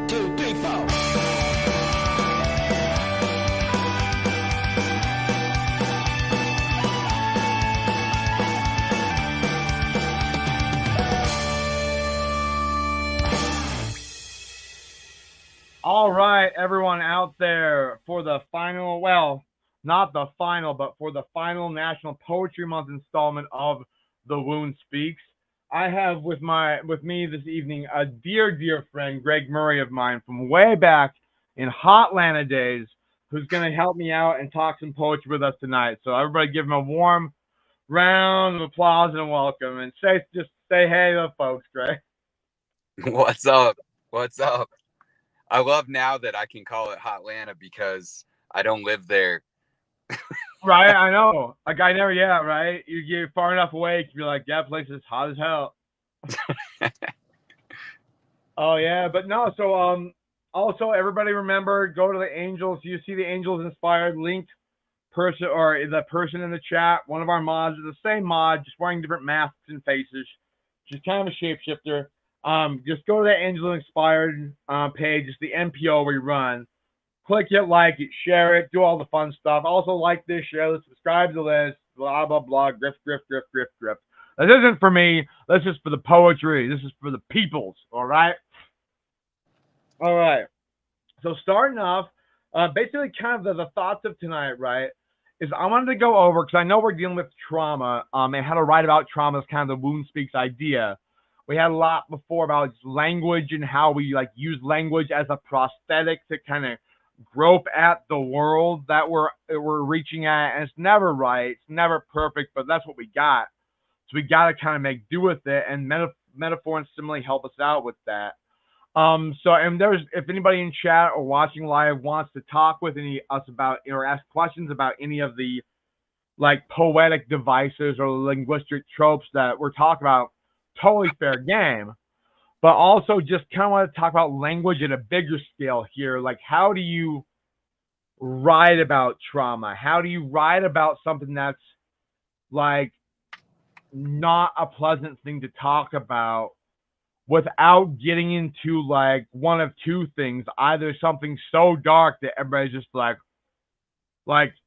2, 3, 4. All right, everyone out there, for the final, well, not the final, but for the final National Poetry Month installment of The Wound Speaks, I have with me this evening a dear friend, Greg Murray of mine from way back in Hotlanta days, who's going to help me out and talk some poetry with us tonight. So everybody give him a warm round of applause and welcome, and just say hey to the folks, Greg. What's up? What's up? I love now that I can call it Hotlanta because I don't live there. Right, I know. Like I never, yeah, right. You get far enough away, you're like, that place is hot as hell. Oh yeah, but no. So also everybody remember, go to the Angels. You see the Angels Inspired linked person or the person in the chat. One of our mods is the same mod, just wearing different masks and faces. She's kind of a shapeshifter. Just go to the Angels Inspired page. It's the NPO we run. Click it, like it, share it, do all the fun stuff. Also like this, share this, subscribe to this, blah, blah, blah, grift. This isn't for me. This is for the poetry. This is for the peoples, all right? All right. So starting off, basically kind of the thoughts of tonight, right, is I wanted to go over, because I know we're dealing with trauma, and how to write about trauma is kind of the Wound Speaks idea. We had a lot before about language and how we like use language as a prosthetic to kind of grope at the world that we're reaching at, and it's never right, it's never perfect, but that's what we got. So we got to kind of make do with it, and metaphor and simile help us out with that. So, and there's, if anybody in chat or watching live wants to talk with us about or ask questions about any of the like poetic devices or linguistic tropes that we're talking about, totally fair game. But also just kind of want to talk about language at a bigger scale here. Like, how do you write about trauma? How do you write about something that's like not a pleasant thing to talk about without getting into like one of two things? Either something so dark that everybody's just like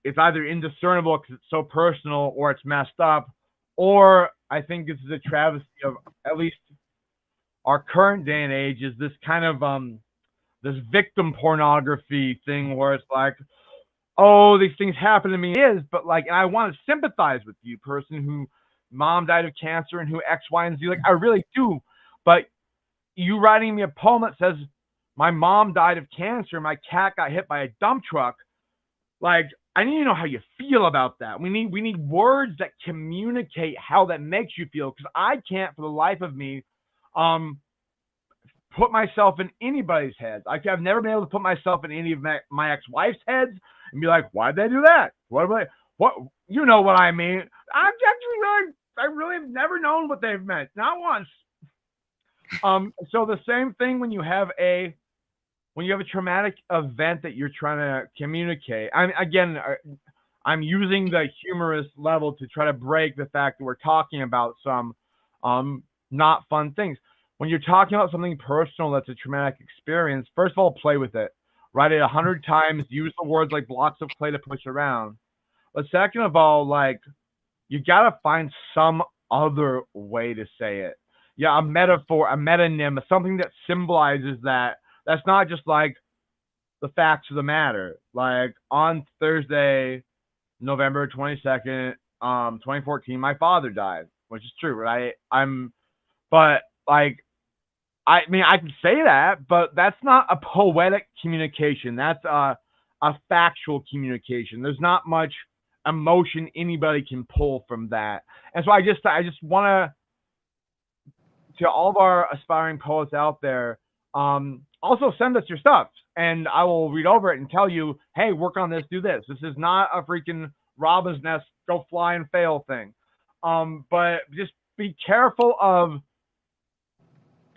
it's either indiscernible because it's so personal, or it's messed up, or I think this is a travesty of at least our current day and age, is this kind of this victim pornography thing where it's like, oh, these things happen to me, but like, and I want to sympathize with you, person who mom died of cancer and who X, Y, and Z, like I really do. But you writing me a poem that says my mom died of cancer, my cat got hit by a dump truck, like I need to know how you feel about that. We need words that communicate how that makes you feel, because I can't for the life of me put myself in anybody's head. I've never been able to put myself in any of my ex-wife's heads and be like, why'd they do that? What you know what I mean? I really have never known what they've meant, not once. So the same thing when you have a traumatic event that you're trying to communicate. I'm using the humorous level to try to break the fact that we're talking about some not fun things. When you're talking about something personal that's a traumatic experience, first of all, play with it. Write it 100 times. Use the words like blocks of clay to push around. But second of all, like, you got to find some other way to say it. Yeah, a metaphor, a metonym, something that symbolizes that. That's not just like the facts of the matter. Like on Thursday, November 22nd, 2014, my father died, which is true, right? But like, I mean, I can say that, but that's not a poetic communication. That's a factual communication. There's not much emotion anybody can pull from that. And so I just want to all of our aspiring poets out there, also send us your stuff, and I will read over it and tell you, hey, work on this, do this. This is not a freaking robin's nest, go fly and fail thing. But just be careful of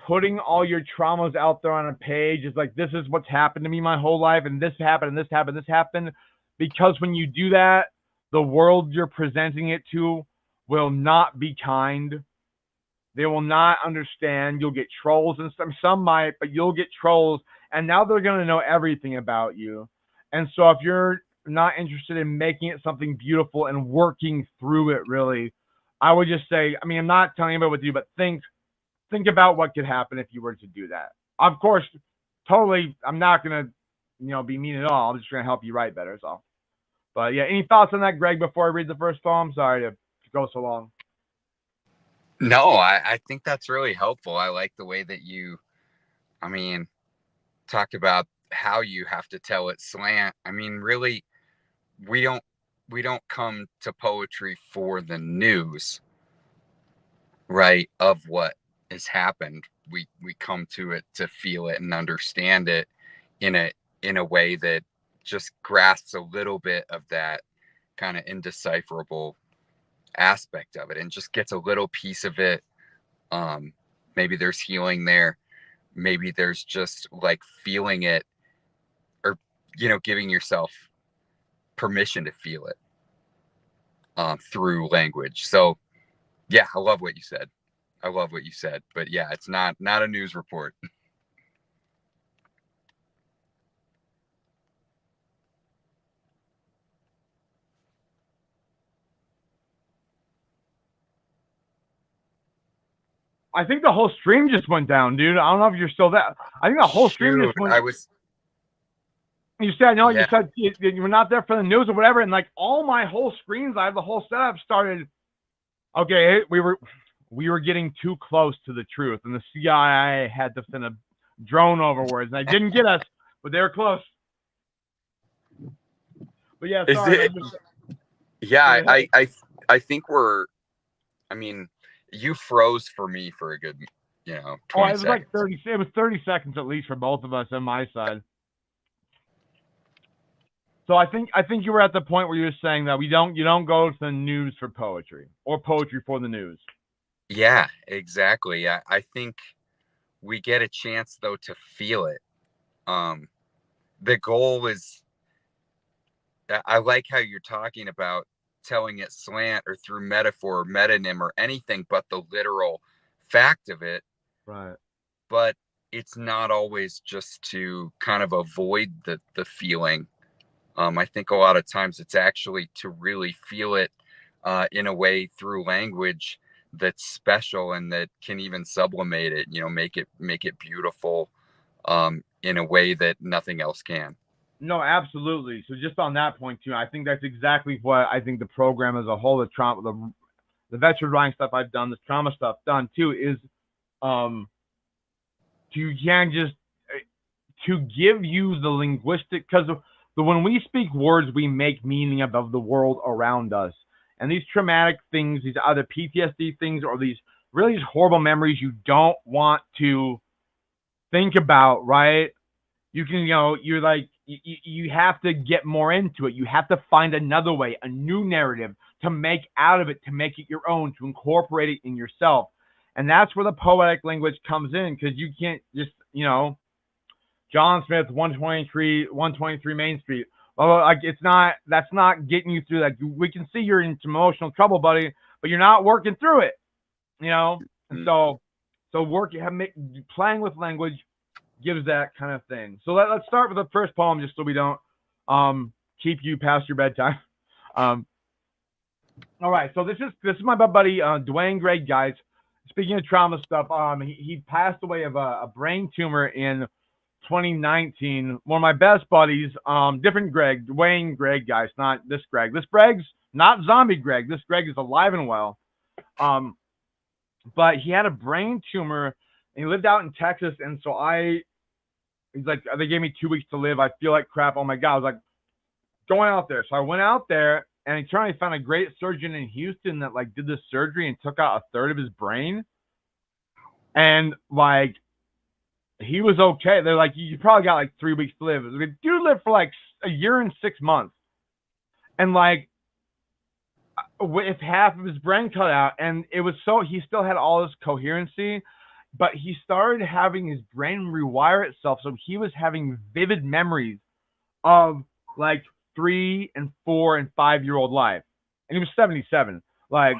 putting all your traumas out there on a page. It's like, this is what's happened to me my whole life, and this happened, and this happened, this happened. Because when you do that, the world you're presenting it to will not be kind. They will not understand. You'll get trolls, and some might, but you'll get trolls, and now they're going to know everything about you. And so if you're not interested in making it something beautiful and working through it, really, I would just say, I mean, I'm not telling anybody what to do, but think about what could happen if you were to do that. Of course, totally, I'm not going to, be mean at all. I'm just going to help you write better, so. But yeah, any thoughts on that, Greg, before I read the first poem? Sorry to go so long. No, I think that's really helpful. I like the way that you, talked about how you have to tell it slant. I mean, really, we don't come to poetry for the news, right, of what has happened. We come to it to feel it and understand it in a way that just grasps a little bit of that kind of indecipherable aspect of it and just gets a little piece of it. Maybe there's healing there. Maybe there's just like feeling it, or giving yourself permission to feel it through language. So yeah, I love what you said. But yeah, it's not a news report. I think the whole stream just went down, dude. I don't know if you're still there. I think the whole stream just went. You said no. Yeah. You said you were not there for the news or whatever, and like all my whole screens, I have the whole setup started. Okay, we were getting too close to the truth, and the CIA had to send a drone overwards, and they didn't get us, but they were close. But yeah, sorry. Yeah, I think we're. I mean, you froze for me for a good, 20 it was seconds. like 30. It was 30 seconds at least for both of us on my side. So I think you were at the point where you were saying that you don't go to the news for poetry or poetry for the news. Yeah, exactly. I think we get a chance though to feel it. The goal is. I like how you're talking about telling it slant or through metaphor or metonym or anything but the literal fact of it. Right. But it's not always just to kind of avoid the feeling. I think a lot of times it's actually to really feel it in a way through language that's special and that can even sublimate it, make it beautiful in a way that nothing else can. No, absolutely. So just on that point too, I think that's exactly what I think the program as a whole, the trauma, the veteran writing stuff I've done, this trauma stuff done too, is to give you the linguistic, because when we speak words, we make meaning of the world around us. And these traumatic things, these other PTSD things, or these really horrible memories you don't want to think about, right? You can, you're like, you have to get more into it. You have to find another way, a new narrative to make out of it, to make it your own, to incorporate it in yourself. And that's where the poetic language comes in, because you can't just, John Smith, 123 Main Street. Well, like that's not getting you through that. We can see you're in emotional trouble, buddy, but you're not working through it, And so playing with language gives that kind of thing. So let's start with the first poem, just so we don't keep you past your bedtime. All right, so this is my buddy Dwayne Greg, guys. Speaking of trauma stuff, he passed away of a brain tumor in 2019. One of my best buddies, different Greg, Dwayne Greg, guys, not this Greg. This Greg's not zombie Greg. This Greg is alive and well. But he had a brain tumor. And he lived out in Texas, and so he's like, they gave me 2 weeks to live. I feel like crap. Oh my God. I was like, going out there. So I went out there, and he found a great surgeon in Houston that like did this surgery and took out a third of his brain. And like, he was okay. They're like, you probably got like 3 weeks to live. Like, dude lived for like a year and 6 months. And like, with half of his brain cut out, and he still had all his coherency, but he started having his brain rewire itself. So he was having vivid memories of like 3 and 4 and 5 year old life. And he was 77. Like,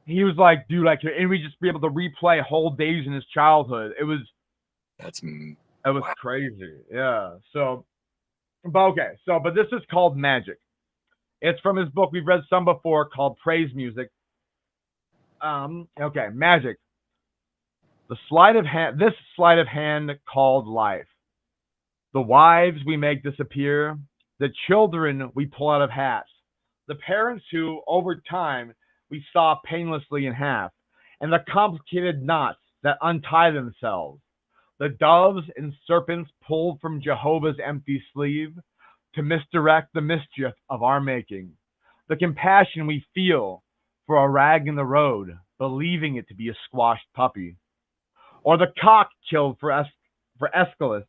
he was like, dude, like, and we just be able to replay whole days in his childhood. That's It was wow. crazy. Yeah. So, but okay. So, but this is called Magic. It's from his book we've read some before called Praise Music. Okay, Magic. The sleight of hand. This sleight of hand called life. The wives we make disappear. The children we pull out of hats. The parents who, over time, we saw painlessly in half, and the complicated knots that untie themselves. The doves and serpents pulled from Jehovah's empty sleeve to misdirect the mischief of our making. The compassion we feel for a rag in the road, believing it to be a squashed puppy. Or the cock killed for Aeschylus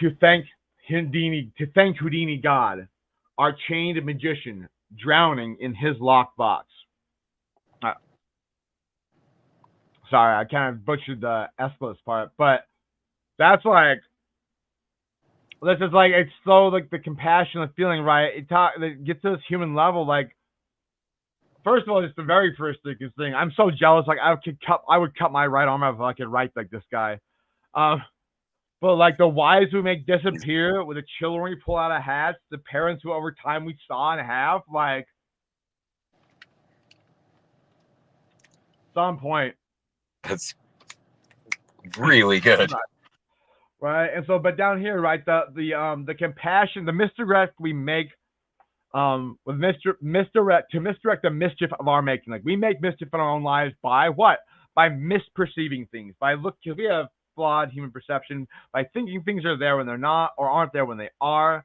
to thank Houdini God, our chained magician drowning in his lockbox. Uh, Sorry, I kind of butchered the Aeschylus part, but that's like this is like it's so like the compassionate feeling, right? It gets to this human level. Like first of all, it's the very first thing. I'm so jealous. Like I would cut my right arm off if I could write like this guy. Um, but like the wives we make disappear, with the children we pull out of hats, the parents who over time we saw and have, like some point, That's really good. right? And so, but down here, right, the compassion, the misdirect we make, with misdirect to misdirect the mischief of our making. Like we make mischief in our own lives by what? By misperceiving things. By because we have flawed human perception. By thinking things are there when they're not, or aren't there when they are.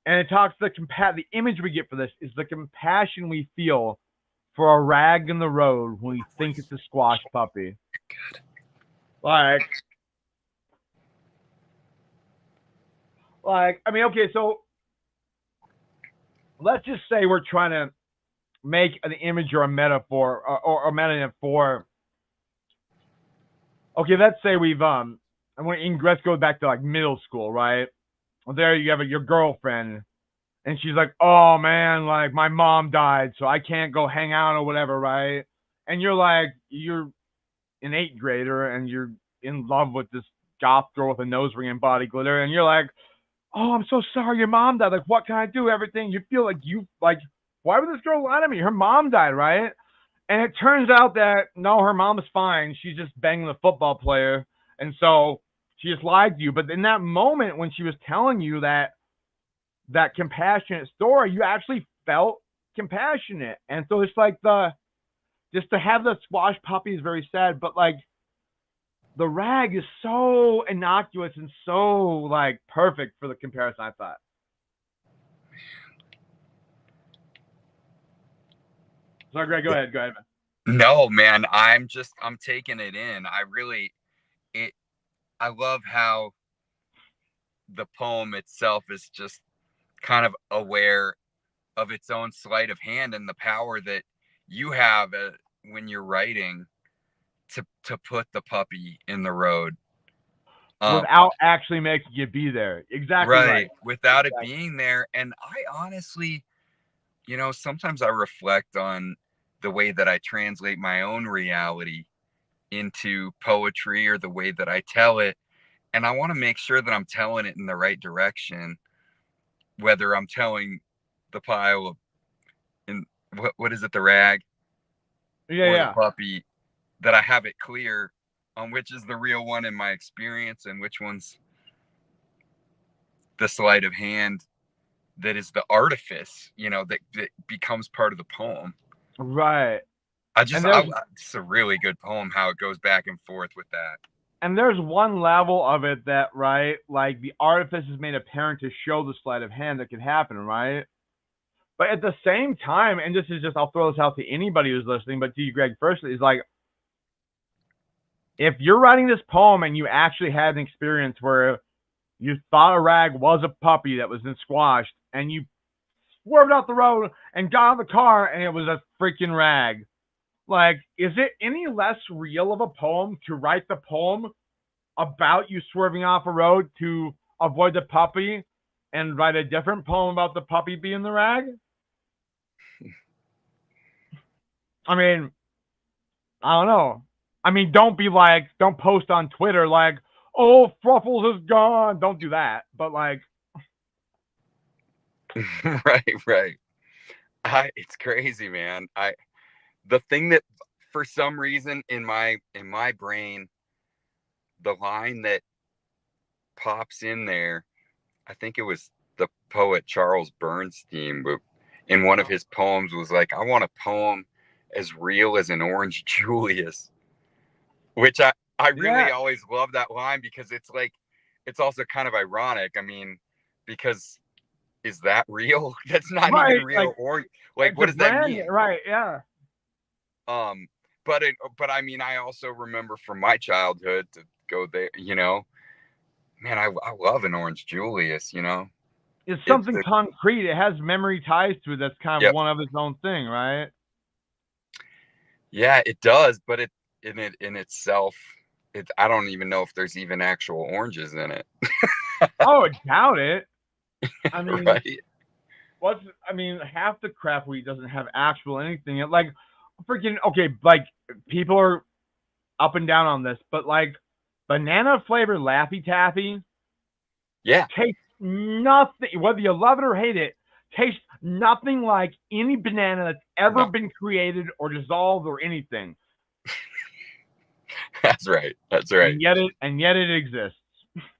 And it talks the image we get for this is the compassion we feel for a rag in the road when we think it's a squash puppy. Like, I mean, okay, so let's just say we're trying to make an image or a metaphor or a metaphor. Okay, let's say we've I want let's go back to like middle school, right? Well, there you have your girlfriend, and she's like, "Oh man, like my mom died, so I can't go hang out or whatever," right? And you're like, you're an eighth grader, and you're in love with this goth girl with a nose ring and body glitter, and you're like, "Oh, I'm so sorry, your mom died. Like, what can I do? Everything." You feel like why would this girl lie to me? Her mom died, right? And it turns out that no, her mom's fine. She's just banging the football player, and so she just lied to you. But in that moment when she was telling you that compassionate story, you actually felt compassionate. And so it's like just to have the squash puppy is very sad, but like the rag is so innocuous and so like perfect for the comparison, I thought. So Greg, go ahead, man. No, man, I'm taking it in. I love how the poem itself is just kind of aware of its own sleight of hand and the power that you have when you're writing to put the puppy in the road Without actually making it be there. Exactly right. without it being there. And I honestly, sometimes I reflect on the way that I translate my own reality into poetry or the way that I tell it. And I want to make sure that I'm telling it in the right direction, whether I'm telling the pile of in what is it, the rag, or the puppy, that I have it clear on which is the real one in my experience and which one's the sleight of hand that is the artifice, that becomes part of the poem. Right. It's a really good poem, how it goes back and forth with that. And there's one level of it that, right, like the artifice is made apparent to show the sleight of hand that could happen, right? But at the same time, and this is just, I'll throw this out to anybody who's listening, but to you, Greg, first, is like, if you're writing this poem and you actually had an experience where you thought a rag was a puppy that was then squashed, and you swerved out the road and got out of the car and it was a freaking rag, like, is it any less real of a poem to write the poem about you swerving off a road to avoid the puppy and write a different poem about the puppy being the rag? I mean, I don't know. I mean, don't post on Twitter like, "Oh, Fruffles is gone." Don't do that. But like, Right. It's crazy, man. The thing that for some reason in my brain, the line that pops in there, I think it was the poet Charles Bernstein, but in one of his poems was like, I want a poem as real as an Orange Julius, which I yeah, really always love that line because it's like, it's also kind of ironic. I mean, because is that real? That's not even right. real. Or like, It's what a does that brand, mean? right? Yeah, Um, but I mean, I also remember from my childhood to go there, man, I love an Orange Julius, it's it's something the, concrete. It has memory ties to it. That's kind of yep. one of its own thing, right? Yeah, it does, but in itself, I don't even know if there's even actual oranges in it. Oh, I doubt it. I mean, Right? I mean, half the crap wheat doesn't have actual anything. Like, freaking okay, like people are up and down on this, but like banana flavored Laffy Taffy Yeah. tastes nothing. Whether you love it or hate it, tastes nothing like any banana that's ever No, been created or dissolved or anything. that's right. That's right. And yet it exists.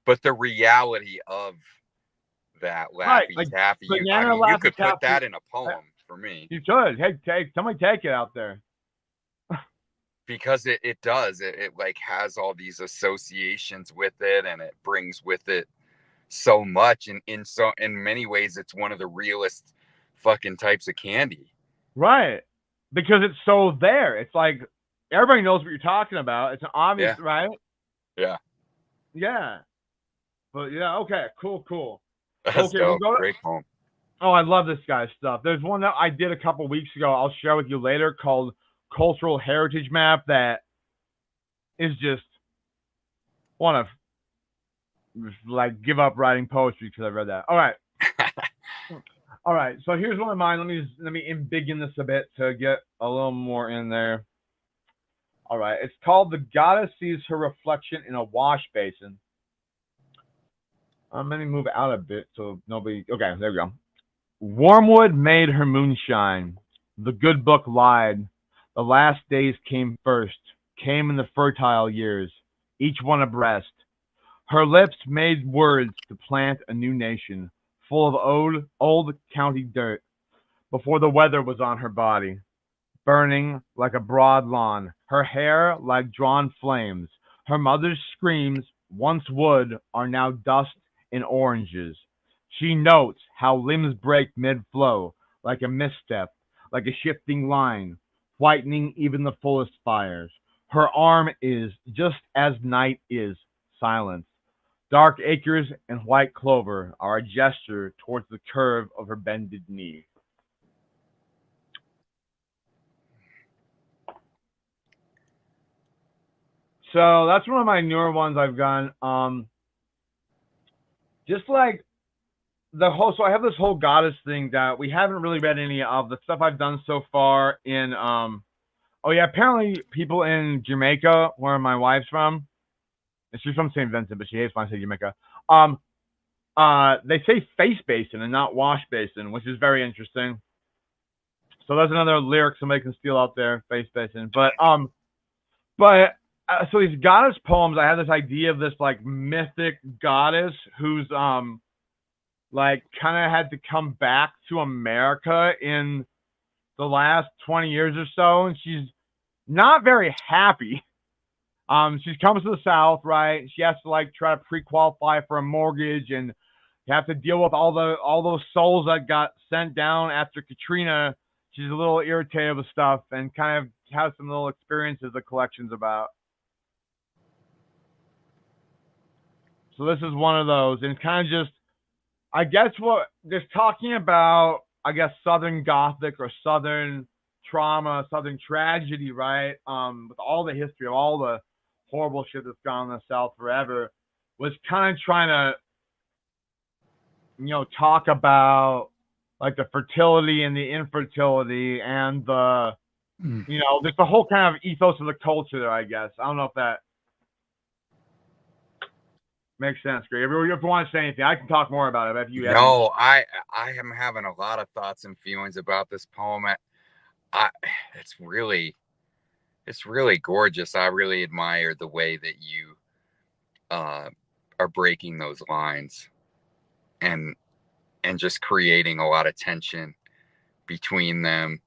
But the reality of that Right, Laffy like Taffy, I banana mean, you Laffy could put Taffy. that in a poem for me You should. Hey, somebody take it out there. because it does. It like has all these associations with it and it brings with it so much. And in many ways, it's one of the realest fucking types of candy. Right. Because it's so there. It's like everybody knows what you're talking about. It's an obvious, Yeah. right? Yeah. Yeah. But yeah, okay, cool. That's Okay, we'll dope. go to, Great poem. oh, I love this guy's stuff. There's one that I did a couple weeks ago. I'll share with you later called Cultural Heritage Map that is just want to like give up writing poetry because I read that. All right. All right. So here's one of mine. Let me embiggen this a bit to get a little more in there. All right. It's called The Goddess Sees Her Reflection in a Wash Basin. I'm going to move out a bit so nobody. Okay, there we go. Wormwood made her moonshine. The good book lied. The last days came first, came in the fertile years, each one abreast. Her lips made words to plant a new nation, full of old county dirt, before the weather was on her body, burning like a broad lawn, her hair like drawn flames. Her mother's screams, once wood, are now dust and oranges. She notes how limbs break mid-flow, like a misstep, like a shifting line, whitening even the fullest fires. Her arm is, just as night is, silence. Dark acres and white clover are a gesture towards the curve of her bended knee. So that's one of my newer ones I've done. Just like the whole, so I have this whole goddess thing that we haven't really read any of the stuff I've done so far in. Oh yeah, apparently people in Jamaica, where my wife's from, and she's from St. Vincent, but she hates when I say Jamaica. Um, they say face basin and not wash basin, which is very interesting. So that's another lyric somebody can steal out there, face basin. But so these goddess poems, I have this idea of this like mythic goddess who's like kind of had to come back to America in the last 20 years or so, and she's not very happy. She comes to the South, right? She has to like try to pre-qualify for a mortgage, and you have to deal with all those souls that got sent down after Katrina. She's a little irritated with stuff, and kind of has some little experiences the collection's about. So this is one of those, and it's kind of just, I guess, what just talking about, I guess, Southern Gothic or Southern trauma, Southern tragedy, right? With all the history of all the horrible shit that's gone in the South forever, was kind of trying to, talk about like the fertility and the infertility and the You know, there's the whole kind of ethos of the culture there, I guess. I don't know if that makes sense, Greg. If you want to say anything, I can talk more about it. If you have any... No, I am having a lot of thoughts and feelings about this poem. I it's really gorgeous. I really admire the way that you are breaking those lines and just creating a lot of tension between them,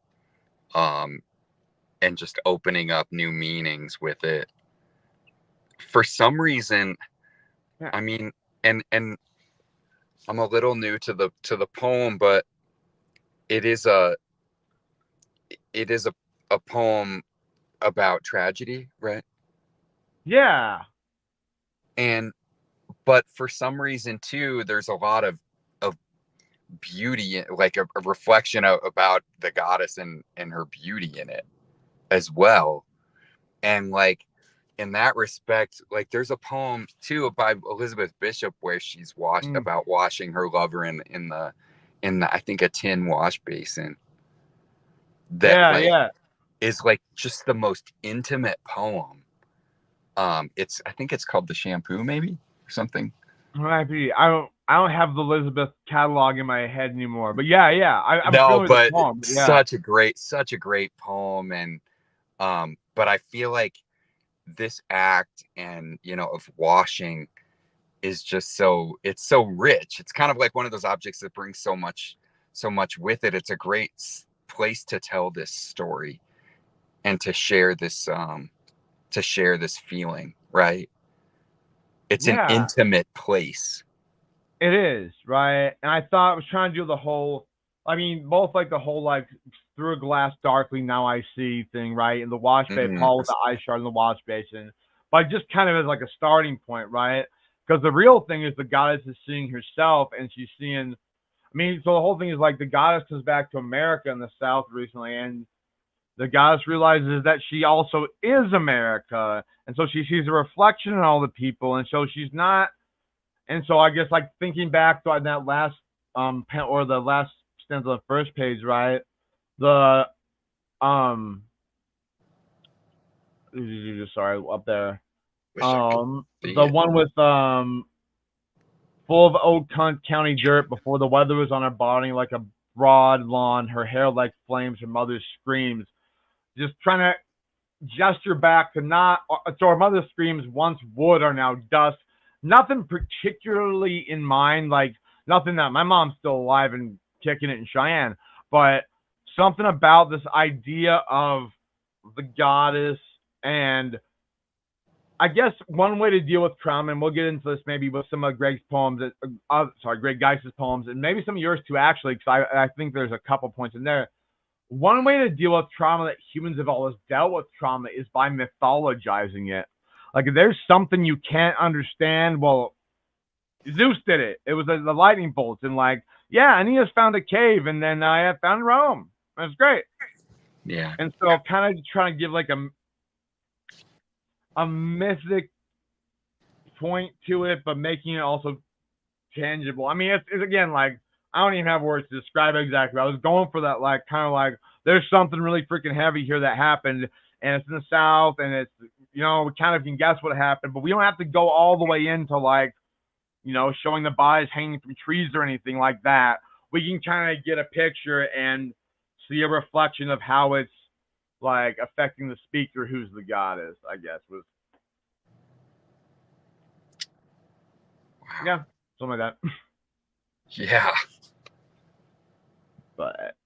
and just opening up new meanings with it. For some reason, Yeah. I mean, and I'm a little new to the poem, but it is a poem about tragedy, right? Yeah. And but for some reason too, there's a lot of beauty, like a reflection about the goddess and her beauty in it as well. And like in that respect, like there's a poem too by Elizabeth Bishop where she's about washing her lover in the I think a tin wash basin. That is like just the most intimate poem. I think it's called The Shampoo, maybe, or something. Might be. I don't have the Elizabeth catalog in my head anymore. But yeah. I'm no, familiar with but the poem. Yeah. such a great poem. And but I feel like this act and of washing is just it's so rich. It's kind of like one of those objects that brings so much with it. It's a great place to tell this story and to share this feeling, right? It's an intimate place. It is, right? And I thought I was trying to do the whole, I mean, both like the whole like through a glass darkly now I see thing, right? And the wash bay, Paul with the eye shard in the wash basin. But just kind of as like a starting point, right? Because the real thing is the goddess is seeing herself and she's seeing, I mean, so the whole thing is like the goddess comes back to America in the South recently, and the goddess realizes that she also is America. And so she sees a reflection in all the people. And so she's not, and so I guess like thinking back to that last or the last stanza on the first page, right? The sorry, up there. The one with full of old county dirt before the weather was on her body like a broad lawn, her hair like flames, her mother's screams. Just trying to gesture back to not, so our mother's screams once wood are now dust. Nothing particularly in mind, like nothing that my mom's still alive and kicking it in Cheyenne, but something about this idea of the goddess. And I guess one way to deal with trauma, and we'll get into this maybe with some of Greg's poems, Greg Geiss's poems, and maybe some of yours too, actually, because I think there's a couple points in there. One way to deal with trauma that humans have always dealt with trauma is by mythologizing it. Like if there's something you can't understand, well, Zeus did it. It was the lightning bolts, and like, yeah, Aeneas found a cave, and then I found Rome. That's great. Yeah. And so kind of trying to give like a mythic point to it, but making it also tangible. I mean, it's again like, I don't even have words to describe it exactly. I was going for that, like, kind of like, there's something really freaking heavy here that happened, and it's in the South, and it's, we kind of can guess what happened, but we don't have to go all the way into, like, showing the bodies hanging from trees or anything like that. We can kind of get a picture and see a reflection of how it's, like, affecting the speaker who's the goddess, I guess, was. Yeah, something like that. Yeah. But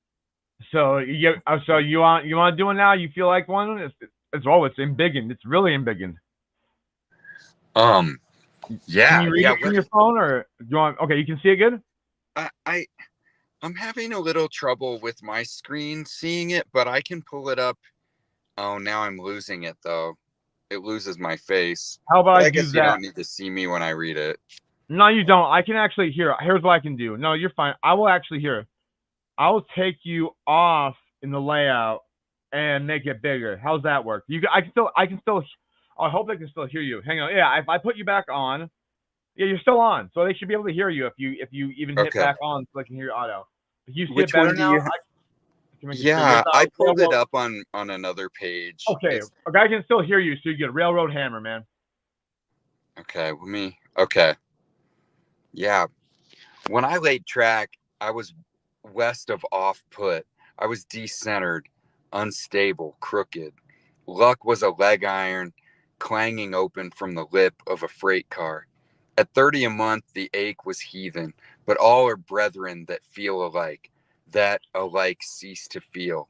so you want to do it now? You feel like one? It's embiggened. It's really embiggened. Yeah. Can you read it from your phone, or do you want? Okay, you can see it good. I'm having a little trouble with my screen seeing it, but I can pull it up. Oh, now I'm losing it though. It loses my face. How about I guess you don't need to see me when I read it. No, you don't. I can actually hear. Here's what I can do. No, you're fine. I will actually hear. I will take you off in the layout and make it bigger. How's that work? I can still. I hope they can still hear you. Hang on. Yeah, if I put you back on, yeah, you're still on. So they should be able to hear you if you even hit back on, so they can hear your audio. You see it better now? To make sure Yeah, there's I a pulled it railroad. up on another page. Okay, It's a guy can still hear you, so you get railroad hammer, man. okay. Okay. Yeah. When I laid track, I was west of off put. I was decentered, unstable, crooked. Luck was a leg iron clanging open from the lip of a freight car. At 30 a month, the ache was heathen, but all are brethren that feel alike, that alike cease to feel.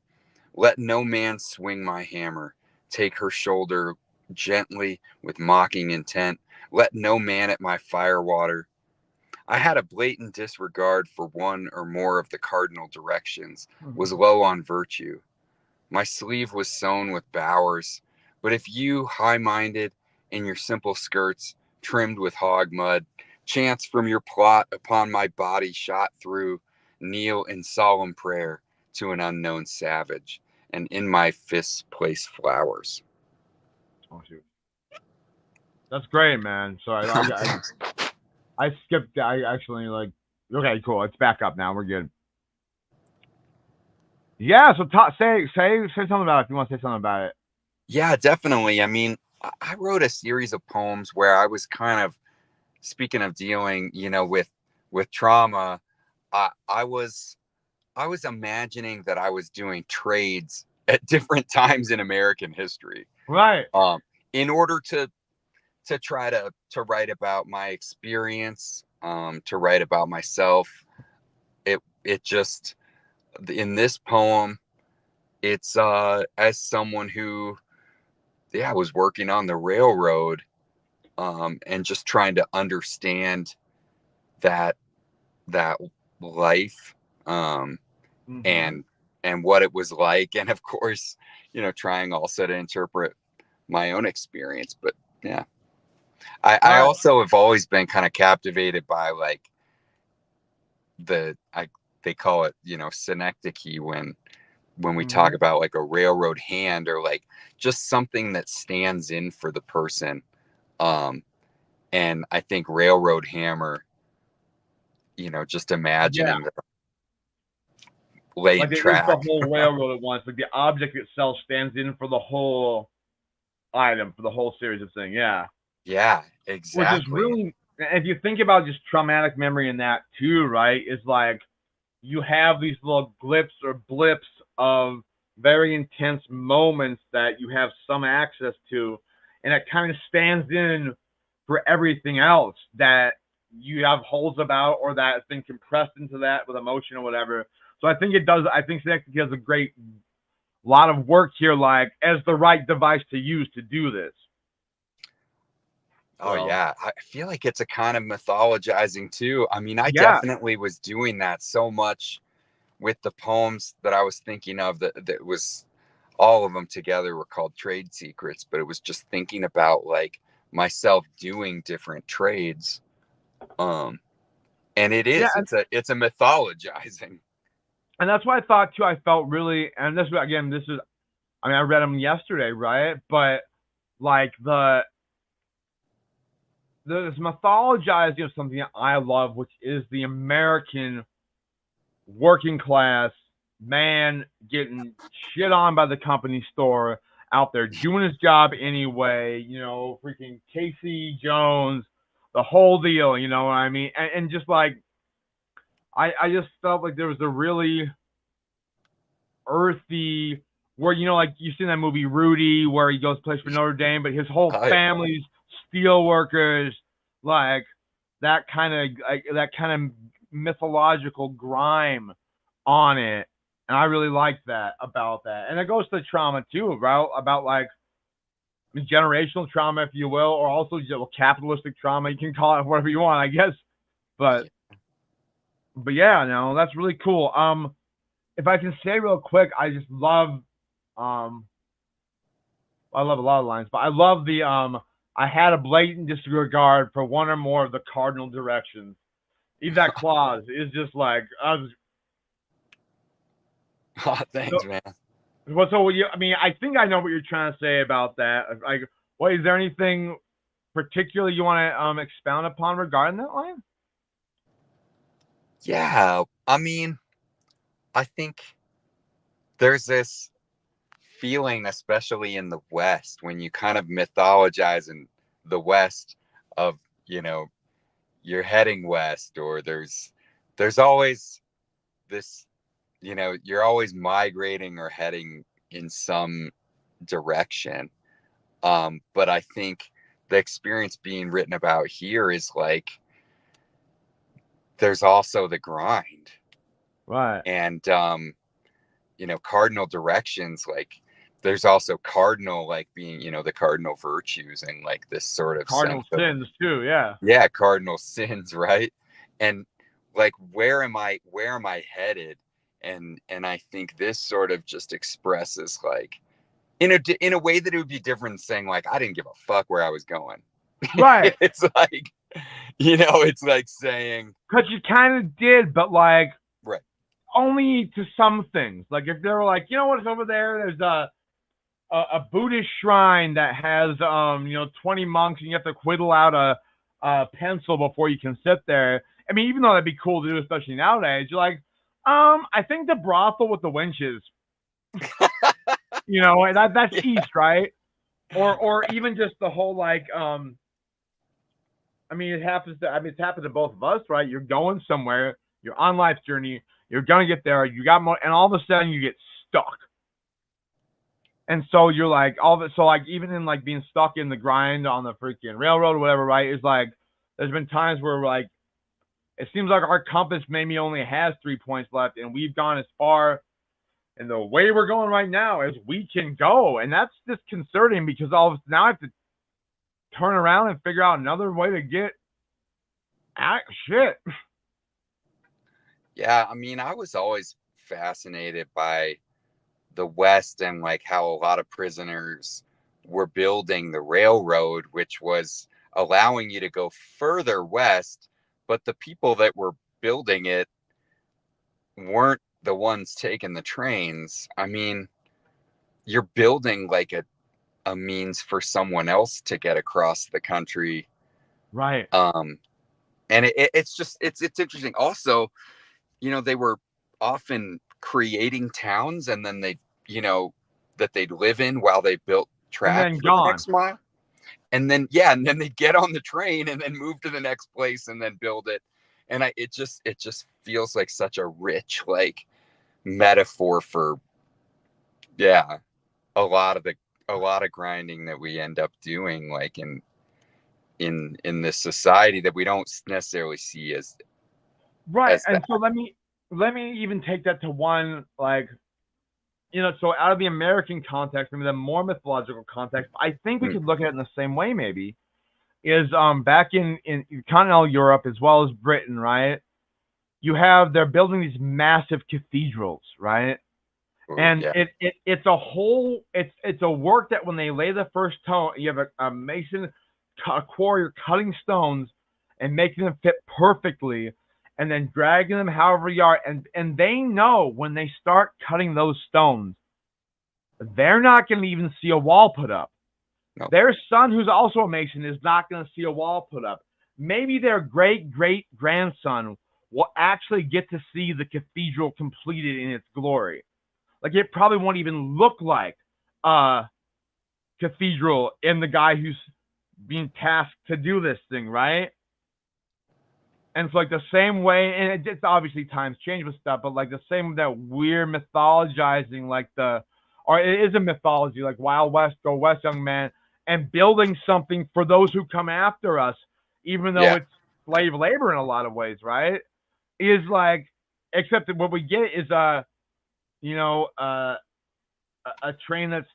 Let no man swing my hammer, take her shoulder gently with mocking intent. Let no man at my firewater. I had a blatant disregard for one or more of the cardinal directions, was low on virtue. My sleeve was sewn with bowers, but if you, high minded, in your simple skirts, trimmed with hog mud, chance from your plot upon my body shot through, kneel in solemn prayer to an unknown savage, and in my fists place flowers. Oh shoot, that's great, man. So I skipped. I actually like. Okay, cool. It's back up now. We're good. Yeah. So say something about it if you want to say something about it. Yeah, definitely. I mean, I wrote a series of poems where I was kind of speaking of dealing, with trauma. I was imagining that I was doing trades at different times in American history, Right. um, in order to try to write about my experience, to write about myself. It just in this poem, it's as someone who, yeah, was working on the railroad, and just trying to understand that that life, um, Mm-hmm. and what it was like, and of course, trying also to interpret my own experience. But yeah, I Right. also have always been kind of captivated by like they call it, synecdoche, when we talk Mm-hmm. about like a railroad hand, or like just something that stands in for the person. um and I think railroad hammer, just Yeah. imagining Like laying it is the track. whole railroad at once. Like the object itself stands in for the whole item, for the whole series of things. Yeah. Yeah, Which is exactly. really, if you think about just traumatic memory in that too, right? Is like you have these little glips or blips of very intense moments that you have some access to, and it kind of stands in for everything else that you have holes about or that's been compressed into that with emotion or whatever. So I think it does. I think Synecdoche does a great lot of work here, like as the right device to use to do this. Oh So yeah, I feel like it's a kind of mythologizing too. I mean, I yeah, definitely was doing that so much with the poems that I was thinking of, that was, all of them together were called trade secrets, but it was just thinking about like myself doing different trades. um and yeah, it's a mythologizing. and that's why I thought too. I felt really, and this again, this is. I mean, I read them yesterday, right? But like this mythologizing of something that I love, which is the American working class man getting shit on by the company store out there doing his job anyway. Freaking Casey Jones, the whole deal. You know what I mean? And just like I just felt like there was a really earthy where like you seen that movie Rudy where he goes plays for Notre Dame, but his whole I family's steel workers, like that kind of mythological grime on it. And I really like that about that. And it goes to trauma too, about like generational trauma, if you will, or also capitalistic trauma. You can call it whatever you want, I guess. But yeah, no, that's really cool. If I can say real quick, I just love um I love a lot of lines, but I love the I had a blatant disregard for one or more of the cardinal directions. Even that clause is just like I was Oh, so thanks, man. I mean, I think I know what you're trying to say about that. Like, what is there anything particular you want to expound upon regarding that line? Yeah, I mean, I think there's this feeling, especially in the West, when you kind of mythologize in the West of, you know, you're heading west, or there's always this, you know, you're always migrating or heading in some direction. But I think the experience being written about here is like there's also the grind. Right. And you know, cardinal directions, like there's also cardinal, like being, you know, the cardinal virtues and like this sort of Cardinal sense of, sins too, yeah. yeah, cardinal sins, right? And like where am I headed? And I think this sort of just expresses like in a way that it would be different saying like I didn't give a fuck where I was going. Right. It's like, you know, it's like saying, Because you kind of did, but like right, only to some things. Like if they were like, you know what's over there? There's a Buddhist shrine that has 20 monks, and you have to whittle out a pencil before you can sit there. I mean, even though that'd be cool to do, especially nowadays, you're like, I think the brothel with the winches, that's yeah, east, right? Or even just the whole like, I mean, it's happened to both of us, right? You're going somewhere, you're on life's journey, you're gonna get there, you got more, and all of a sudden you get stuck. And so you're like, all of it. So like, even in like being stuck in the grind on the freaking railroad or whatever, right? Is like, there's been times where like, it seems like our compass maybe only has 3 points left, and we've gone as far. And the way we're going right now is we can go, and that's disconcerting because now I have to turn around and figure out another way to get at shit. yeah. I mean, I was always fascinated by the West and like how a lot of prisoners were building the railroad, which was allowing you to go further west, but the people that were building it weren't the ones taking the trains. I mean, you're building like a means for someone else to get across the country. Right. And it's just it's interesting. Also, you know, they were often creating towns and then they, you know, that they'd live in while they built And track then for the gone. next mile. And then, yeah, and then they get on the train and then move to the next place and then build it. And it just feels like such a rich, like metaphor for, yeah, a lot of grinding that we end up doing, like in this society that we don't necessarily see Right. as And that. so let me even take that to one, like, so out of the American context, maybe the more mythological context, I think we Mm, could look at it in the same way, maybe, is back in continental Europe as well as Britain, right? They're building these massive cathedrals, right? ooh, And yeah, it's a work that when they lay the first stone, you have a mason, a quarry cutting stones and making them fit perfectly, and then dragging them however you are, and they know when they start cutting those stones, they're not going to even see a wall put up. no, Their son, who's also a mason, is not going to see a wall put up. Maybe their great great grandson will actually get to see the cathedral completed in its glory. Like, it probably won't even look like a cathedral in the guy who's being tasked to do this thing, right? And it's like the same way, and it's obviously times change with stuff, but like the same that we're mythologizing, like or it is a mythology, like Wild West, Go West, young man, and building something for those who come after us, even though yeah, it's slave labor in a lot of ways, right? Is like, except that what we get is you know, a train that's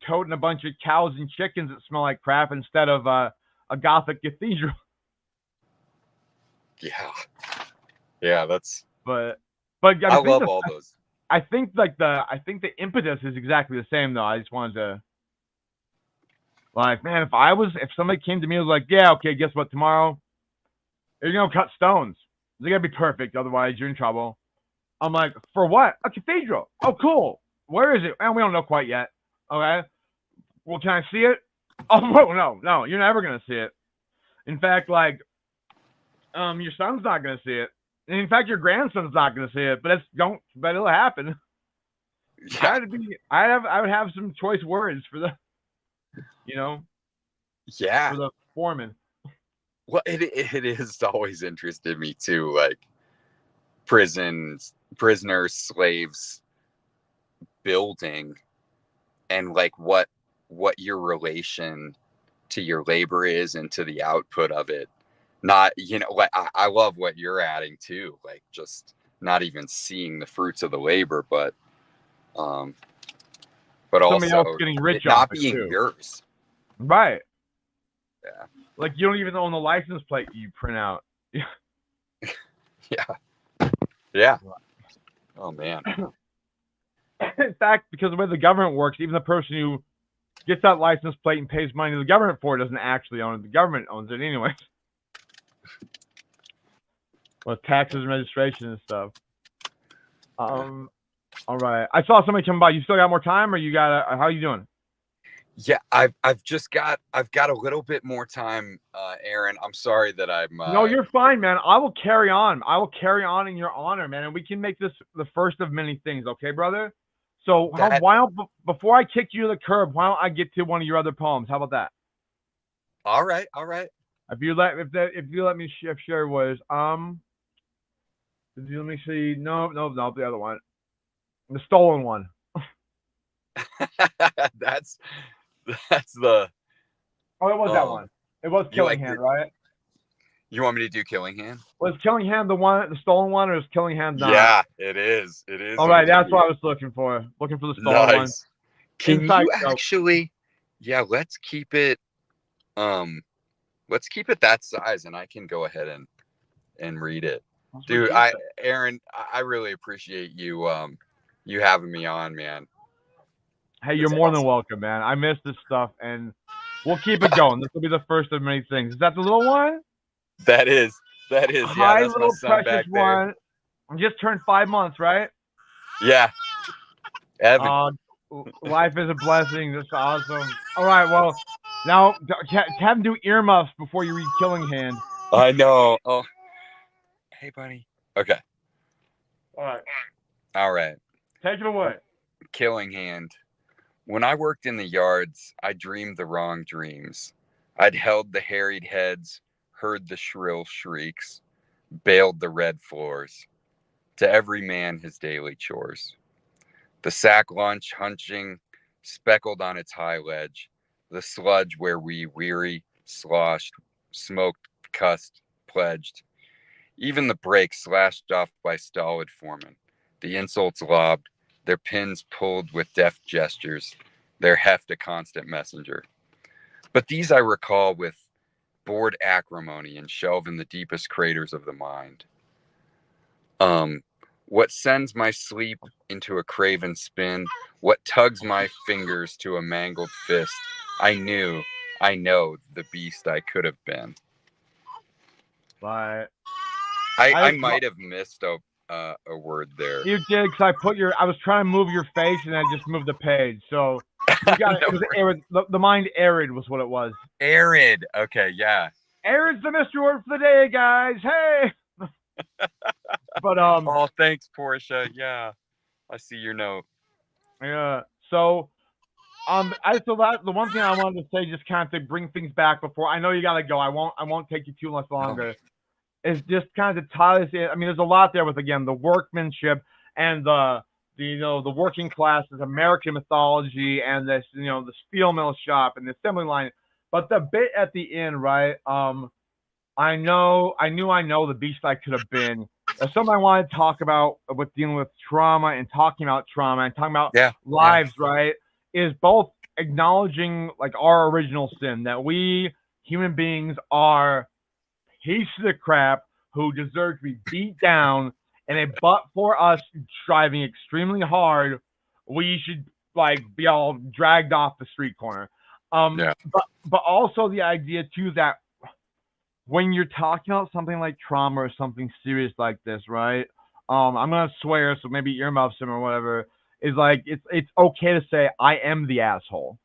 toting a bunch of cows and chickens that smell like crap instead of a Gothic cathedral. yeah, yeah. That's But but I I think love all those. I think the impetus is exactly the same though. I just wanted to, like, man, if somebody came to me and was like, yeah, okay, guess what, tomorrow you're gonna cut stones. They gotta be perfect, otherwise you're in trouble. I'm like, for what? A cathedral. Oh, cool. Where is it? And we don't know quite yet. Okay. Well, can I see it? Oh no, you're never gonna see it. In fact, like, your son's not gonna see it. And in fact, your grandson's not gonna see it. But it'll happen. Yeah, I would have some choice words for the, you know, yeah. for the foreman. Well, it is always interested me too, like prisoners, slaves building, and like what your relation to your labor is and to the output of it. Not, like I love what you're adding too, like just not even seeing the fruits of the labor, um but Somebody also else getting it rich off not it being too. yours. Right. Yeah. Like you don't even own the license plate you print out. Yeah. Yeah. Oh man. In fact, because of the way the government works, even the person who gets that license plate and pays money to the government for it doesn't actually own it. The government owns it anyway. With taxes and registration and stuff. All right. I saw somebody come by. You still got more time, or you got? How you doing? Yeah, I've got a little bit more time, Aaron. I'm sorry that I'm No, you're fine, man. I will carry on. I will carry on in your honor, man, and we can make this the first of many things, okay, brother? So that. why don't before I kick you to the curb, why don't I get to one of your other poems? How about that? All right, all right. If you let me share was let me see. No, the other one, the stolen one. that's that's the Oh, it was that one. It was you like Killingham, right? you want me to do Killingham? Was Killingham the stolen one, or is Killingham not? Yeah, it is. It is. All right, that's what I was looking for. Looking for the stolen one. Nice. Can Inside you joke. actually? Yeah, um let's keep it that size, and I can go ahead and read it. Dude, Aaron, I really appreciate you you having me on, man. Hey, you're It's more than awesome. welcome, man. I miss this stuff, and we'll keep it going. This will be the first of many things. Is that the little one? That is. Yeah, Hi, that's my little son precious back there. one. I just turned 5 months, right? Yeah, Evan. Uh, life is a blessing. That's awesome. All right, well, now have him do earmuffs before you read Killing Hand. I know. Oh, hey, buddy. Okay. All right, All right. take it away. Killing Hand. When I worked in the yards, I dreamed the wrong dreams. I'd held the harried heads, heard the shrill shrieks, baled the red floors. To every man his daily chores. The sack lunch hunching, speckled on its high ledge. The sludge where we weary, sloshed, smoked, cussed, pledged. Even the brakes slashed off by stolid foremen. The insults lobbed, their pins pulled with deft gestures, their heft a constant messenger. But these I recall with bored acrimony and shelve in the deepest craters of the mind. Um, what sends my sleep into a craven spin, what tugs my fingers to a mangled fist, I know the beast I could have been. But I might have missed a word there. you did, because I was trying to move your face, and I just moved the page. So you got it. It was arid. The mind arid was what it was. Arid. Okay, yeah. Arid's the mystery word for the day, guys. Hey. But Oh, thanks, Portia. Yeah, I see your note. yeah. So the one thing I wanted to say, just kind of to bring things back before I know you gotta go. I won't take you too much longer. Is just kind of to tie this in. I mean, there's a lot there with, again, the workmanship and the the working classes, American mythology, and this the steel mill shop and the assembly line. But the bit at the end, right? I know the beast I could have been. Something I want to talk about with dealing with trauma and talking about trauma and talking about lives, right? Is both acknowledging like our original sin, that we human beings are pieces of crap who deserve to be beat down, and but for us striving extremely hard, we should like be all dragged off the street corner. But also the idea too that when you're talking about something like trauma or something serious like this, right? I'm gonna swear, so maybe earmuffs him or whatever. Is like it's okay to say I am the asshole.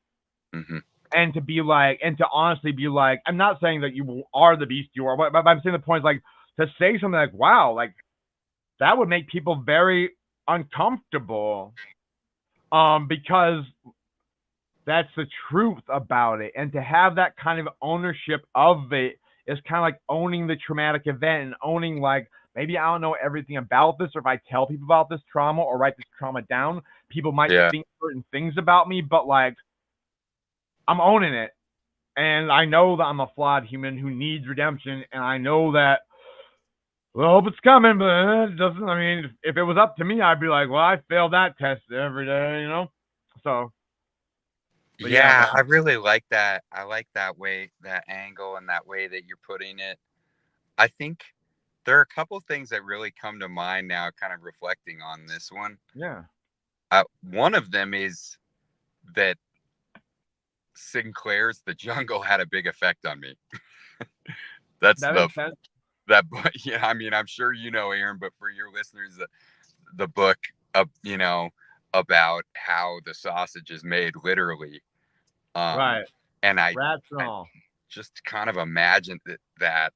Mm-hmm. And to be like, and to honestly be like, I'm not saying that you are the beast you are, but I'm saying the point is like to say something like, wow, like that would make people very uncomfortable. Because that's the truth about it. And to have that kind of ownership of it is kind of like owning the traumatic event and owning, like, maybe I don't know everything about this, or if I tell people about this trauma or write this trauma down, people might Yeah. think certain things about me, but like, I'm owning it. And I know that I'm a flawed human who needs redemption. And I know that, well, I hope it's coming, but it doesn't. I mean, if it was up to me, I'd be like, well, I failed that test every day, you know? So, but yeah, Yeah, man. I really like that. I like that way, that angle, and that way that you're putting it. I think there are a couple things that really come to mind now, kind of reflecting on this one. Yeah. One of them is that Sinclair's The Jungle had a big effect on me. That's That the makes sense. that yeah. I mean, I'm sure you know, Aaron, but for your listeners, the book of about how the sausage is made, literally. Right. And Rats and I all. just kind of imagined that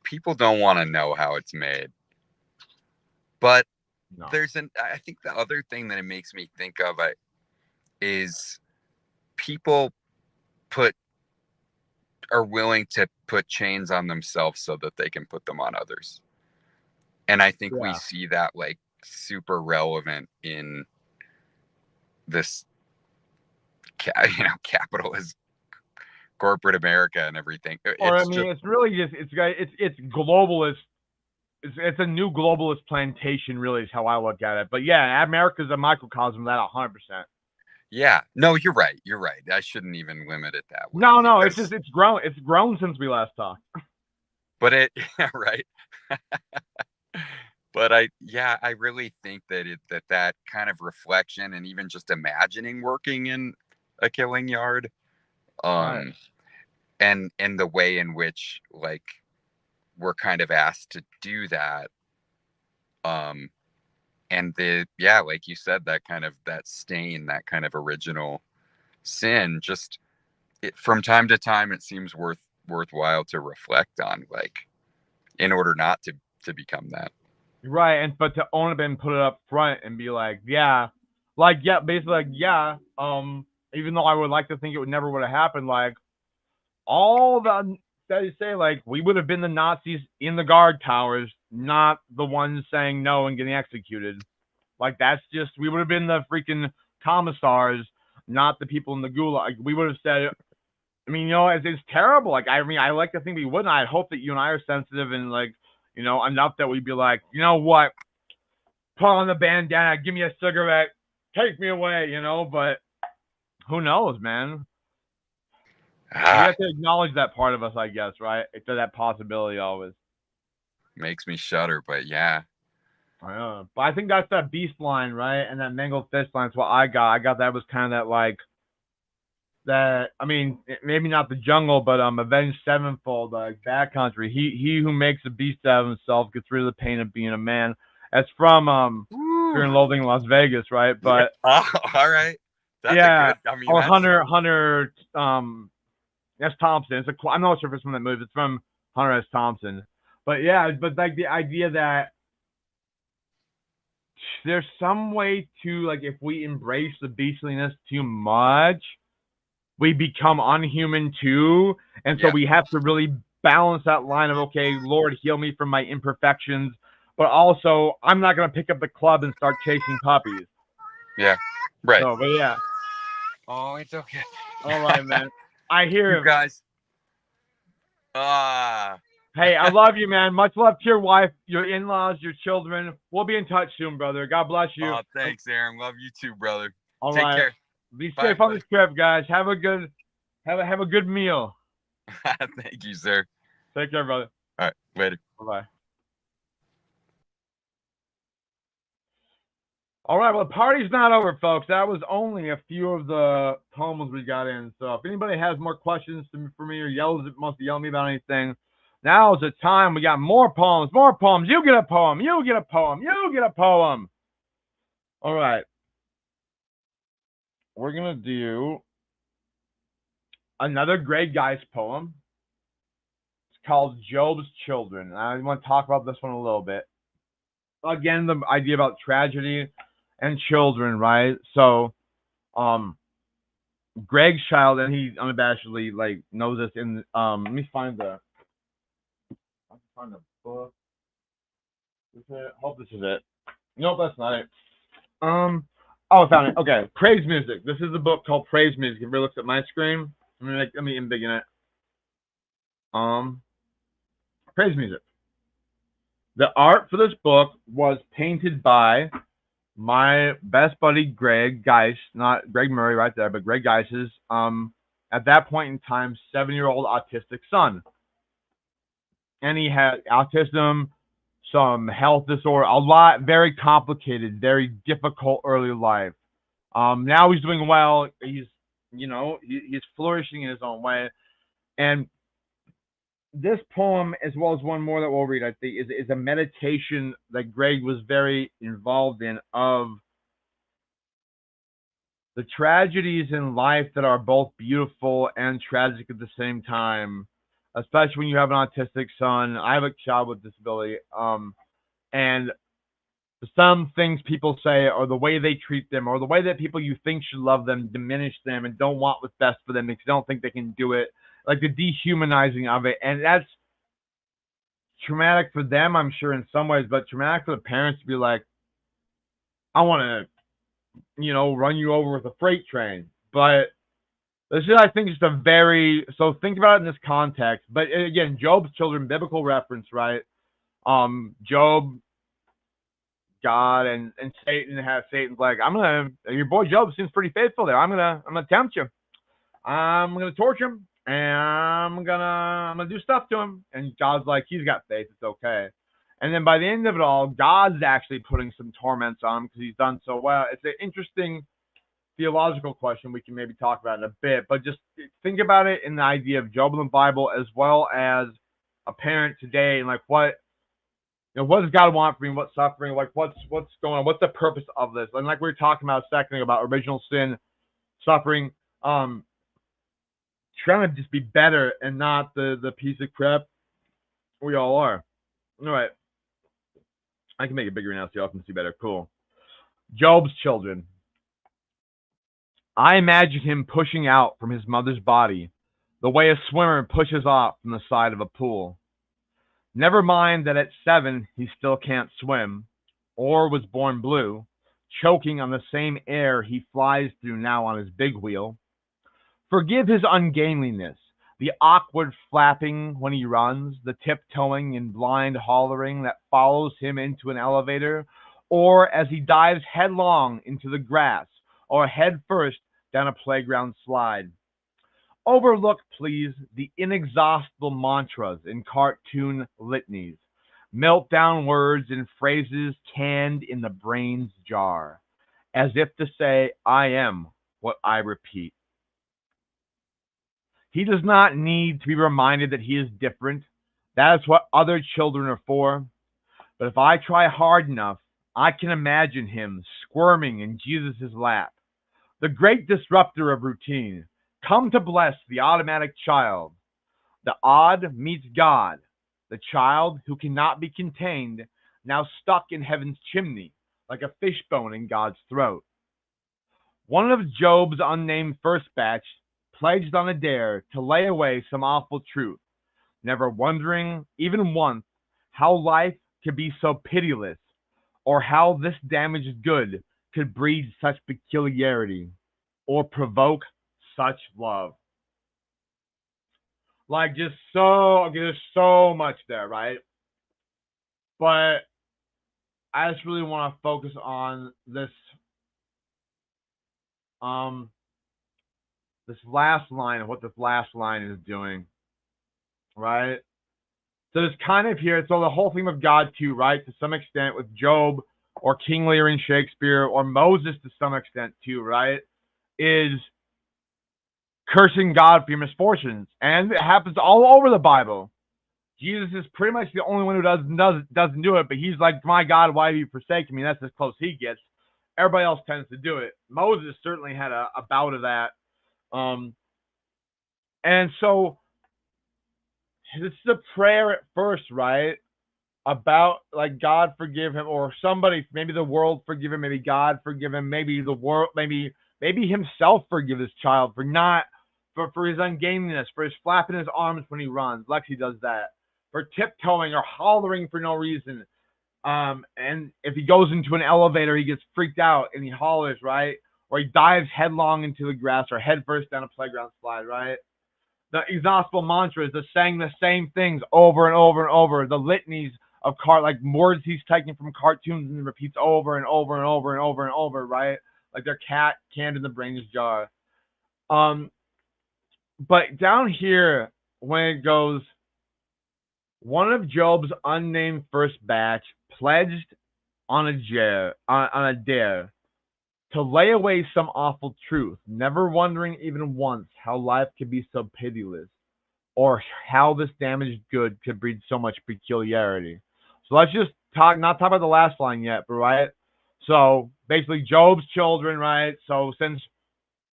people don't want to know how it's made. But No. I think the other thing that it makes me think of is people are willing to put chains on themselves so that they can put them on others. And I think we Yeah. see that like super relevant in this, capitalist corporate America and everything. Or I It's mean, just, it's really just it's globalist. It's a new globalist plantation, really, is how I look at it. But yeah, America's a microcosm of that 100%. yeah, no, you're right. You're right. I shouldn't even limit it that way No, it's just because, it's grown. It's grown since we last talked. yeah, right. But I really think that that kind of reflection and even just imagining working in a killing yard, Right. um, and the way in which like we're kind of asked to do that, um, and like you said, that kind of that stain, that kind of original sin, just from time to time, it seems worthwhile to reflect on, like in order not to become that. Right, and but to own it and put it up front and be like, yeah, basically like, yeah, even though I would like to think it would never would have happened, like all the that you say, like we would have been the Nazis in the guard towers, not the ones saying no and getting executed. Like that's just we would have been the freaking commissars, not the people in the gulag. Like, we would have said, I mean, it's terrible. Like, I mean, I like to think we wouldn't. I hope that you and I are sensitive and like, enough that we'd be like, you know what, put on the bandana, give me a cigarette, take me away, But who knows, man? We Ah, have to acknowledge that part of us, I guess, right? It's that possibility always. makes me shudder, but yeah. I know. But I think that's that beast line, right? And that mangled fist line is what I got. I got that was kind of that like that. I mean, maybe not the jungle, but Avenged Sevenfold, like Backcountry. He who makes a beast out of himself gets rid of the pain of being a man. That's from Fear Woo. and Loathing in Las Vegas, right? Yeah. But Oh, all right. That's a yeah, good. I mean, or that's Hunter that's Thompson. I'm not sure if it's from that movie. It's from Hunter S. Thompson. But yeah, but like the idea that there's some way to, like, if we embrace the beastliness too much, we become unhuman too. And so yeah, we have to really balance that line of, okay, Lord, heal me from my imperfections, but also I'm not gonna pick up the club and start chasing puppies. yeah, right. So, but yeah, Oh, it's okay. all right, man. I You hear him. guys. Ah, Hey, I love you, man. Much love to your wife, your in-laws, your children. We'll be in touch soon, brother. God bless you. oh, thanks, Aaron. Love you too, brother. All Take right. care. Be Bye, safe on buddy. this trip, guys. Have a good meal. Thank you, sir. Take care, brother. All right, later. Bye bye. All right, well, the party's not over, folks. That was only a few of the poems we got in. So if anybody has more questions for me or wants to yell at me about anything, now's the time. We got more poems, more poems. You get a poem. You get a poem. You get a poem. All right. We're going to do another Grey Geist poem. It's called Job's Children. I want to talk about this one a little bit. Again, the idea about tragedy and children, right? So, Greg's child, and he unabashedly like knows this. In let me find the book. Hope this is it. Nope, that's not it. Oh, I found it. Okay, Praise Music. This is a book called Praise Music. If everybody looks at my screen, let me embiggen it. Praise Music. The art for this book was painted by my best buddy Greg Geis, not Greg Murray right there, but Greg Geis's at that point in time 7-year-old autistic son, and he had autism, some health disorder, a lot, very complicated, very difficult early life. Now he's doing well. He's he's flourishing in his own way, and this poem, as well as one more that we'll read, I think, is a meditation that Greg was very involved in of the tragedies in life that are both beautiful and tragic at the same time, especially when you have an autistic son. I have a child with disability, and some things people say, or the way they treat them, or the way that people you think should love them diminish them and don't want what's best for them because they don't think they can do it, like the dehumanizing of it. And that's traumatic for them, I'm sure, in some ways, but traumatic for the parents to be like, I want to, run you over with a freight train. But this is, I think, just a very, so think about it in this context. But again, Job's children, biblical reference, right? Job, God, and Satan have Satan's like, your boy Job seems pretty faithful there. I'm gonna tempt you. I'm gonna torture him, and I'm gonna do stuff to him. And God's like, he's got faith, it's okay. And then by the end of it all, God's actually putting some torments on him because he's done so well. It's an interesting theological question we can maybe talk about in a bit, but just think about it in the idea of Job in the Bible as well as a parent today, and like what does God want from me? What's suffering? Like what's going on? What's the purpose of this? And like we were talking about a second ago about original sin, suffering, trying to just be better and not the piece of crap we all are. All right. I can make it bigger now so y'all can see better. Cool. Job's children. I imagine him pushing out from his mother's body the way a swimmer pushes off from the side of a pool. Never mind that at 7 he still can't swim, or was born blue, choking on the same air he flies through now on his big wheel. Forgive his ungainliness, the awkward flapping when he runs, the tiptoeing and blind hollering that follows him into an elevator, or as he dives headlong into the grass, or head first down a playground slide. Overlook, please, the inexhaustible mantras and cartoon litanies, meltdown words and phrases canned in the brain's jar, as if to say, I am what I repeat. He does not need to be reminded that he is different. That is what other children are for. But if I try hard enough, I can imagine him squirming in Jesus' lap, the great disruptor of routine, come to bless the automatic child. The odd meets God, the child who cannot be contained, now stuck in heaven's chimney, like a fishbone in God's throat. One of Job's unnamed first batch pledged on a dare to lay away some awful truth, never wondering, even once, how life could be so pitiless, or how this damaged good could breed such peculiarity, or provoke such love. Like, just so, okay, there's so much there, right? But I just really want to focus on this this last line of what this last line is doing, right? So it's kind of here, so the whole theme of God too, right, to some extent with Job or King Lear in Shakespeare or Moses to some extent too, right, is cursing God for your misfortunes. And it happens all over the Bible. Jesus is pretty much the only one who doesn't do it, but he's like, my God, why have you forsaken me? That's as close he gets. Everybody else tends to do it. Moses certainly had a bout of that. And so this is a prayer at first, right? about like God forgive him, or somebody, maybe the world forgive him, maybe God forgive him, maybe the world, maybe himself forgive his child for not for his ungainliness, for his flapping his arms when he runs. Lexi does that. For tiptoeing or hollering for no reason. And if he goes into an elevator, he gets freaked out and he hollers, right? Or he dives headlong into the grass or headfirst down a playground slide, right? The exhaustible mantras, the saying the same things over and over and over, the litanies of like words he's taking from cartoons and repeats over and over and over and over and over, right? Like they're canned in the brain's jar. But down here, when it goes, one of Job's unnamed first batch pledged on a dare to lay away some awful truth, never wondering even once how life could be so pitiless, or how this damaged good could breed so much peculiarity. So let's just not talk about the last line yet, but right? So basically, Job's children, right? So since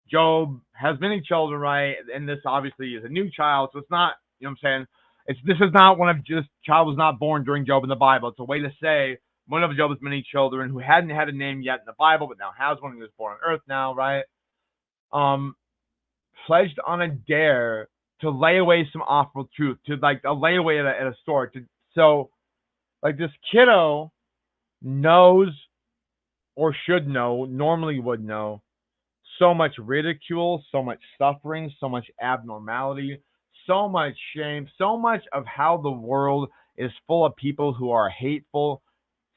Job has many children, right? And this obviously is a new child, so it's not, you know what I'm saying? This is not one of just child was not born during Job in the Bible. It's a way to say one of Job's many children who hadn't had a name yet in the Bible, but now has one, who was born on earth now, right? Pledged on a dare to lay away some awful truth, to like a layaway at a store. So like this kiddo knows, or should know, normally would know, so much ridicule, so much suffering, so much abnormality, so much shame, so much of how the world is full of people who are hateful,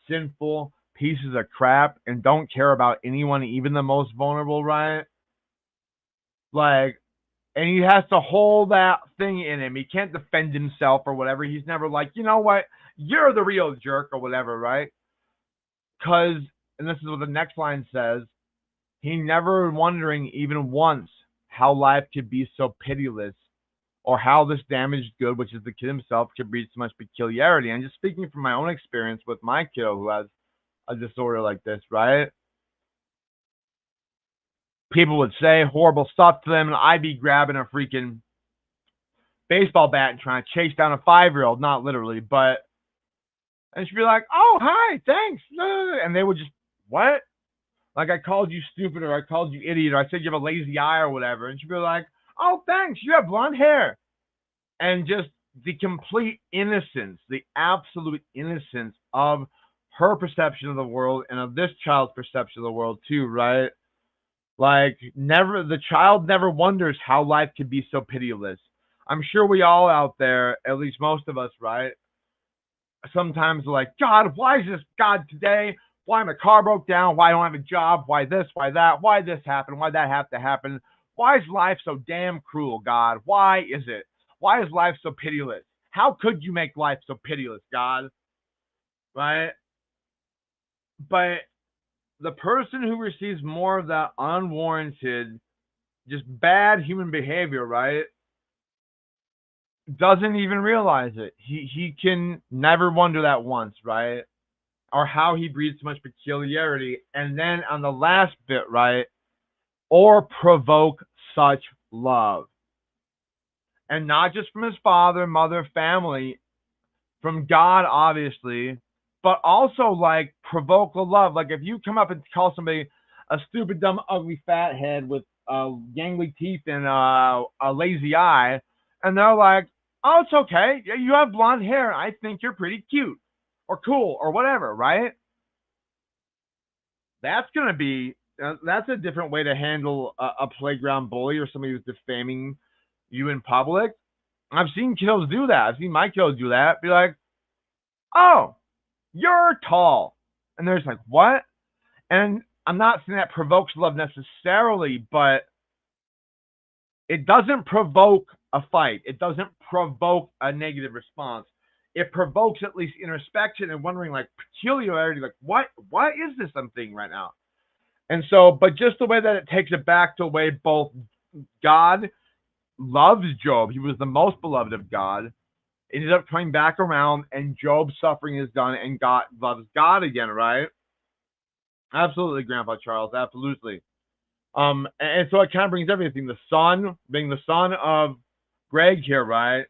sinful, pieces of crap, and don't care about anyone, even the most vulnerable, right? Like, and he has to hold that thing in him. He can't defend himself or whatever. He's never like, you know what, you're the real jerk or whatever, right? Because, and this is what the next line says, he never wondering even once how life could be so pitiless, or how this damaged good, which is the kid himself, could breed so much peculiarity. And just speaking from my own experience with my kiddo who has a disorder like this, right? People would say horrible stuff to them, and I'd be grabbing a freaking baseball bat and trying to chase down a 5-year-old, not literally, but, and she'd be like, oh, hi, thanks. And they would just, what? Like, I called you stupid, or I called you idiot, or I said you have a lazy eye or whatever. And she'd be like, oh, thanks, you have blonde hair. And just the complete innocence, the absolute innocence of her perception of the world and of this child's perception of the world too, right? Like, the child never wonders how life could be so pitiless. I'm sure we all out there, at least most of us, right? Sometimes like, God, why is this God today? Why my car broke down? Why I don't have a job? Why this? Why that? Why this happened? Why that have to happen? Why is life so damn cruel, God? Why is it? Why is life so pitiless? How could you make life so pitiless, God? Right? But the person who receives more of that unwarranted, just bad human behavior, right, doesn't even realize it. He can never wonder that once, right? Or how he breeds so much peculiarity. And then on the last bit, right, or provoke such love. And not just from his father, mother, family, from God, obviously, but also like provoke the love. Like if you come up and call somebody a stupid, dumb, ugly fat head with gangly teeth and a lazy eye, and they're like, oh, it's okay. You have blonde hair. I think you're pretty cute or cool or whatever, right? That's going to be, that's a different way to handle a playground bully or somebody who's defaming you in public. I've seen kiddos do that. I've seen my kiddos do that. Be like, oh, you're tall. And they're just like, what? And I'm not saying that provokes love necessarily, but it doesn't provoke a fight. It doesn't provoke a negative response. It provokes at least introspection and wondering, like, peculiarity, like, what is this I'm thinking right now? And so, but just the way that it takes it back to the way both God loves Job, he was the most beloved of God, ended up coming back around, and Job's suffering is done, and God loves God again, right? Absolutely, Grandpa Charles, absolutely. And so it kind of brings everything. The son, being the son of Greg here, right?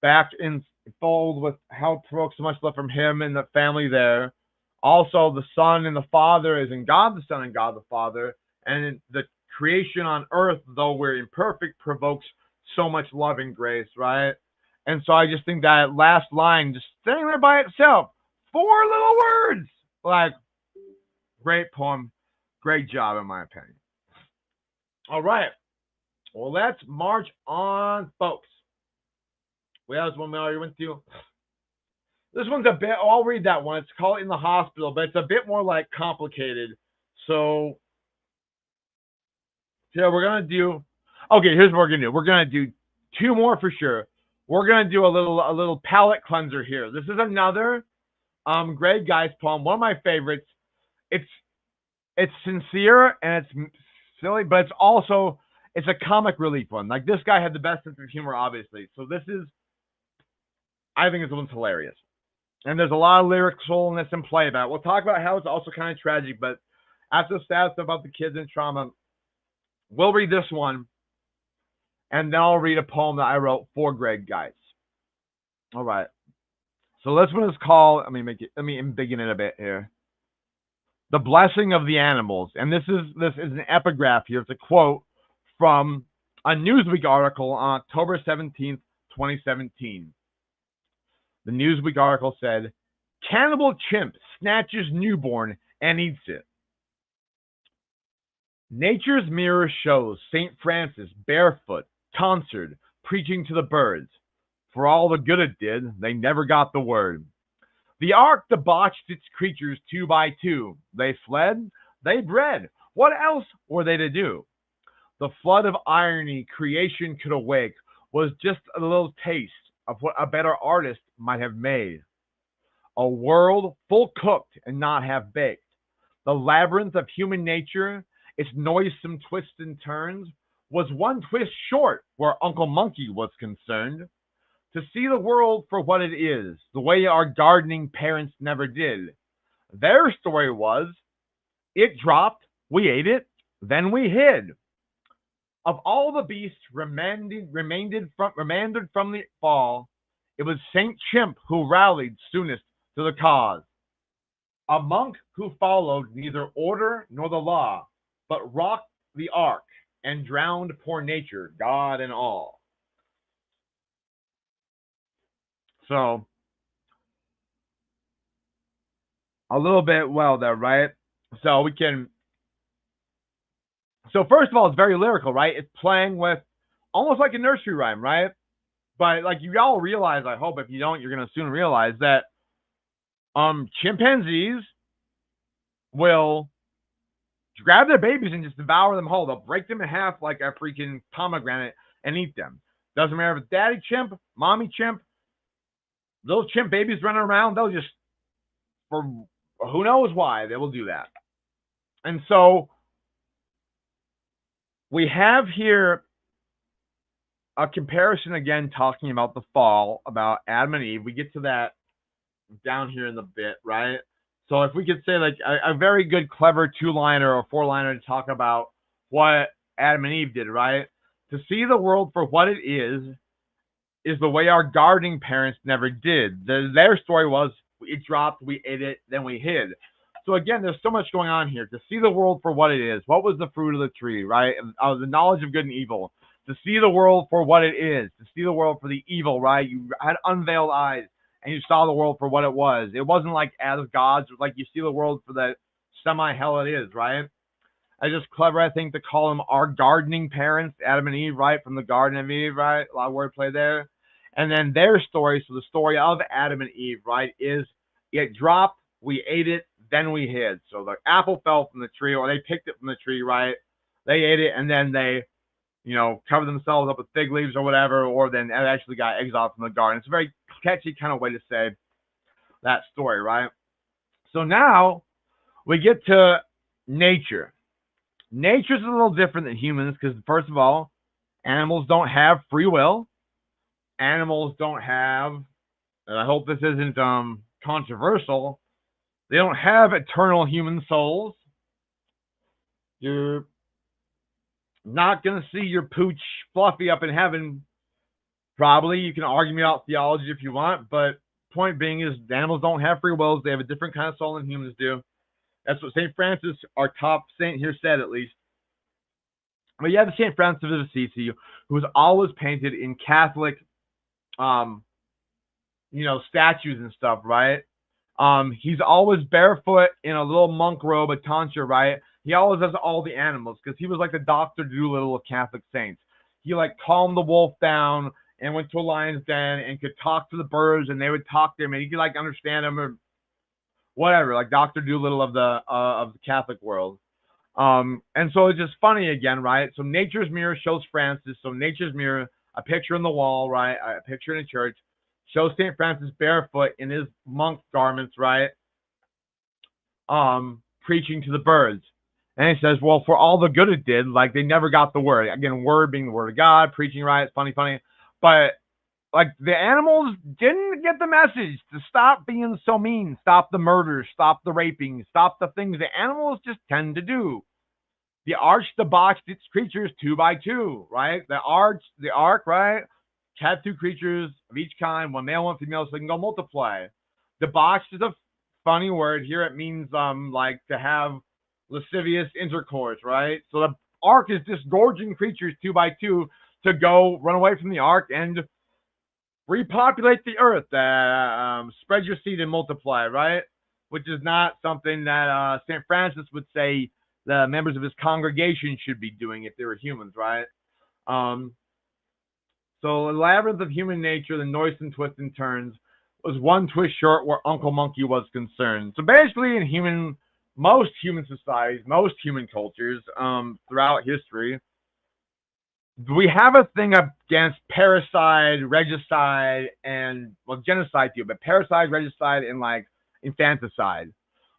Back in filled with how it provokes so much love from him and the family there. Also, the Son and the Father is in God the Son and God the Father, and the creation on earth, though we're imperfect, provokes so much love and grace, right? And so I just think that last line, just sitting there by itself, 4 little words, like, great poem, great job in my opinion. All right, well, let's march on, folks. We have one we already went through. This one's a bit, I'll read that one. It's called In the Hospital, but it's a bit more like complicated. So, yeah, we're going to do, okay, here's what we're going to do. We're going to do 2 more for sure. We're going to do a little palate cleanser here. This is another Greg Geist poem, one of my favorites. It's sincere and it's silly, but it's a comic relief one. Like, this guy had the best sense of humor, obviously. So I think this one's hilarious. And there's a lot of lyricalness in play about it. We'll talk about how it's also kind of tragic, but after the sad stuff about the kids and trauma, we'll read this one, and then I'll read a poem that I wrote for Greg Geist. All right. So this one is called, let me begin it a bit here. The Blessing of the Animals. And this is an epigraph here. It's a quote from a Newsweek article on October 17th, 2017. The Newsweek article said, "Cannibal chimp snatches newborn and eats it." Nature's mirror shows St. Francis barefoot, tonsured, preaching to the birds. For all the good it did, they never got the word. The ark debauched its creatures 2 by 2. They fled, they bred. What else were they to do? The flood of irony creation could awake was just a little taste of what a better artist might have made. A world full cooked and not half baked. The labyrinth of human nature, its noisome twists and turns, was one twist short where Uncle Monkey was concerned. To see the world for what it is, the way our gardening parents never did. Their story was, it dropped, we ate it, then we hid. Of all the beasts remanded from the fall, it was St. Chimp who rallied soonest to the cause. A monk who followed neither order nor the law, but rocked the ark and drowned poor nature, God and all. So, a little bit well there, right? So first of all, it's very lyrical, right? It's playing with almost like a nursery rhyme, right? But like you all realize, I hope if you don't, you're gonna soon realize that chimpanzees will grab their babies and just devour them whole. They'll break them in half like a freaking pomegranate and eat them. Doesn't matter if it's daddy chimp, mommy chimp, those chimp babies running around, they'll just, for who knows why, they will do that. And so we have here a comparison again talking about the fall, about Adam and Eve. We get to that down here in the bit, right? So if we could say like a very good, clever 2-liner or 4-liner to talk about what Adam and Eve did, right? To see the world for what it is the way our gardening parents never did. Their story was, it dropped, we ate it, then we hid. So again, there's so much going on here. To see the world for what it is. What was the fruit of the tree, right? The knowledge of good and evil. To see the world for what it is. To see the world for the evil, right? You had unveiled eyes and you saw the world for what it was. It wasn't like as gods. It was like you see the world for the semi-hell it is, right? It's just clever, I think, to call them our gardening parents, Adam and Eve, right? From the Garden of Eve, right? A lot of wordplay there. And then their story, so the story of Adam and Eve, right, is it dropped, we ate it, then we hid. So the apple fell from the tree, or they picked it from the tree, right? They ate it, and then they, covered themselves up with fig leaves or whatever, or then it actually got exiled from the garden. It's a very catchy kind of way to say that story, right? So now we get to nature. Nature's a little different than humans because, first of all, animals don't have free will. Animals don't have, and I hope this isn't controversial, they don't have eternal human souls. You're not going to see your pooch Fluffy up in heaven Probably you can argue me out theology if you want, but point being is animals don't have free wills. They have a different kind of soul than humans do. That's what St. Francis, our top saint here, said at least. But you have the St. Francis of Assisi, who was always painted in Catholic, statues and stuff, right? He's always barefoot in a little monk robe, a tonsure, right? He always has all the animals because he was like the Dr. Dolittle of Catholic saints. He like calmed the wolf down and went to a lion's den and could talk to the birds and they would talk to him and he could like understand them or whatever, like Dr. Dolittle of the Catholic world. And so it's just funny again, right? So Nature's Mirror shows Francis. So Nature's Mirror, a picture on the wall, right? A picture in a church, shows St. Francis barefoot in his monk garments, right? Preaching to the birds. And he says, well, for all the good it did, like they never got the word. Again, word being the word of God, preaching, right? It's funny. But like the animals didn't get the message to stop being so mean, stop the murders, stop the raping, stop the things the animals just tend to do. The arch debauched its creatures 2 by 2, right? The ark, right? Had 2 creatures of each kind, one male, one female, so they can go multiply. Debauched is a funny word here. It means like to have lascivious intercourse, right? So the ark is disgorging creatures 2 by 2 to go run away from the ark and repopulate the earth, spread your seed and multiply, right? Which is not something that St. Francis would say the members of his congregation should be doing if they were humans, right? So the labyrinth of human nature, the noisome twists and turns, was one twist short where Uncle Monkey was concerned. So basically in most human societies, most human cultures throughout history, we have a thing against parricide, regicide, and, well, genocide too, but parricide, regicide, and, like, infanticide.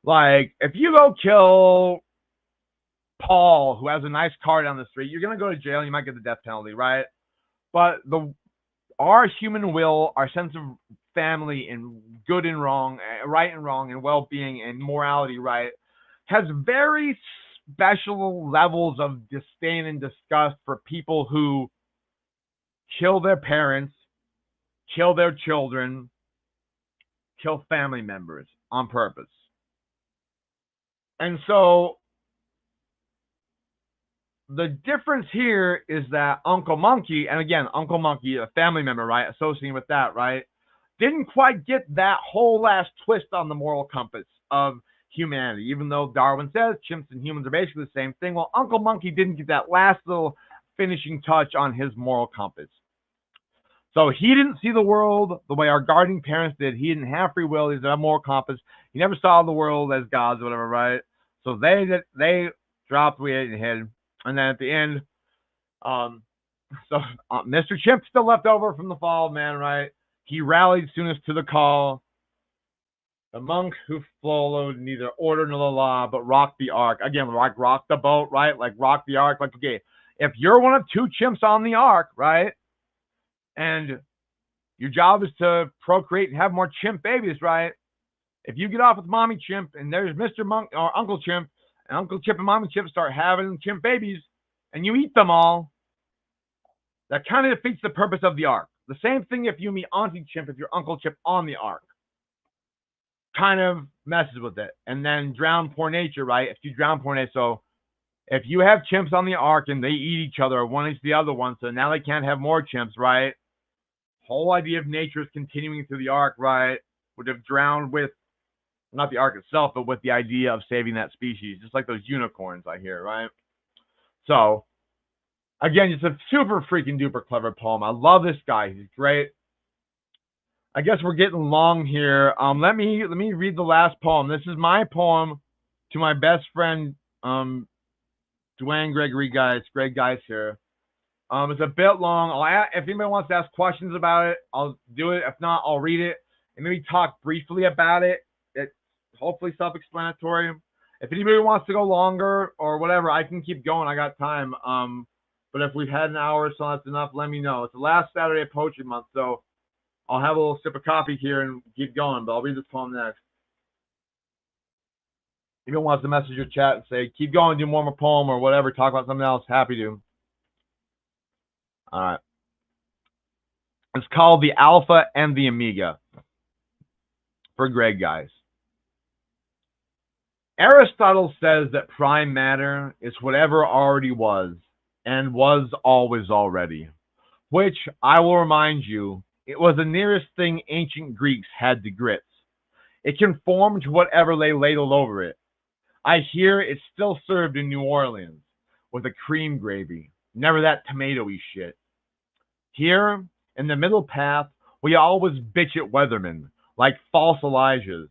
Like, if you go kill Paul, who has a nice car down the street, you're going to go to jail and you might get the death penalty, right? But our human will, our sense of family and good and wrong, right and wrong, and well-being and morality, right, has very special levels of disdain and disgust for people who kill their parents, kill their children, kill family members on purpose. And so the difference here is that Uncle Monkey, and again, Uncle Monkey, a family member, right, associating with that, right, didn't quite get that whole last twist on the moral compass of humanity, even though Darwin says chimps and humans are basically the same thing. Well, Uncle Monkey didn't get that last little finishing touch on his moral compass. So he didn't see the world the way our guardian parents did. He didn't have free will. He didn't have a moral compass. He never saw the world as gods or whatever, right? So they dropped away and hid. And then at the end, Mr. Chimp still left over from the fall of man, right? He rallied soonest to the call. The monk who followed neither order nor the law, but rocked the ark. Again, like rock the boat, right? Like rock the ark. Like, okay, if you're one of 2 chimps on the ark, right? And your job is to procreate and have more chimp babies, right? If you get off with mommy chimp and there's Mr. Monk or Uncle Chimp, and Uncle Chimp and Mommy Chimp start having chimp babies, and you eat them all, that kind of defeats the purpose of the ark. The same thing if you meet Auntie Chimp, if you're Uncle Chimp on the ark. Kind of messes with it. And then drown poor nature, right? If you drown poor nature, so if you have chimps on the ark and they eat each other, one eats the other one, so now they can't have more chimps, right? Whole idea of nature is continuing through the ark, right? Would have drowned with, not the ark itself, but with the idea of saving that species, just like those unicorns I hear, right? So, again, it's a super freaking duper clever poem. I love this guy. He's great. I guess we're getting long here. Let me read the last poem. This is my poem to my best friend, Dwayne Gregory Geis. Greg Geis here. It's a bit long. If anybody wants to ask questions about it, I'll do it. If not, I'll read it and maybe talk briefly about it. It's hopefully self-explanatory. If anybody wants to go longer or whatever, I can keep going. I got time. But if we've had an hour or so, that's enough. Let me know. It's the last Saturday of Poetry Month, so I'll have a little sip of coffee here and keep going. But I'll read this poem next. If anyone wants to message your chat and say, keep going, do more of a poem or whatever, talk about something else, happy to. All right. It's called the Alpha and the Omega for Greg, guys. Aristotle says that prime matter is whatever already was and was always already, which I will remind you, it was the nearest thing ancient Greeks had to grits. It conformed to whatever they ladled over it. I hear it's still served in New Orleans with a cream gravy, never that tomatoey shit. Here, in the middle path, we always bitch at weathermen, like false Elijahs.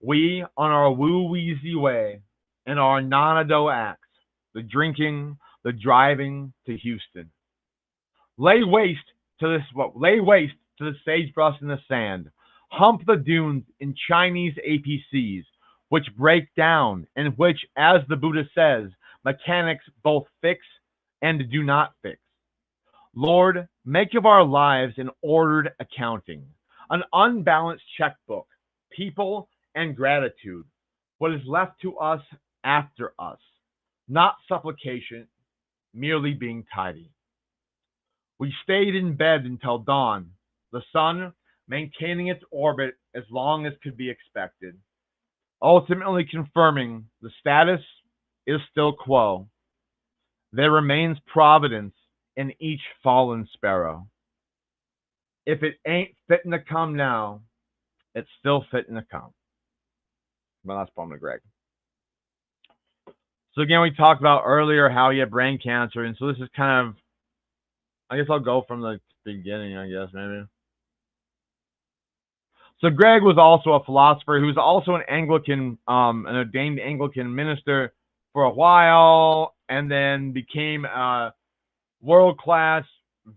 We, on our woo-weezy way, in our non-ado acts, the drinking, the driving to Houston. Lay waste to the sagebrush in the sand. Hump the dunes in Chinese APCs, which break down, and which, as the Buddha says, mechanics both fix and do not fix. Lord, make of our lives an ordered accounting, an unbalanced checkbook, people and gratitude, what is left to us after us, not supplication, merely being tidy. We stayed in bed until dawn, the sun maintaining its orbit as long as could be expected, ultimately confirming the status is still quo. There remains providence in each fallen sparrow. If it ain't fitting to come now, it's still fitting to come. My last poem to Greg. So again, we talked about earlier how he had brain cancer, and so this is kind of, I guess I'll go from the beginning, I guess, maybe. So Greg was also a philosopher who was also an Anglican, an ordained Anglican minister for a while, and then became a world-class,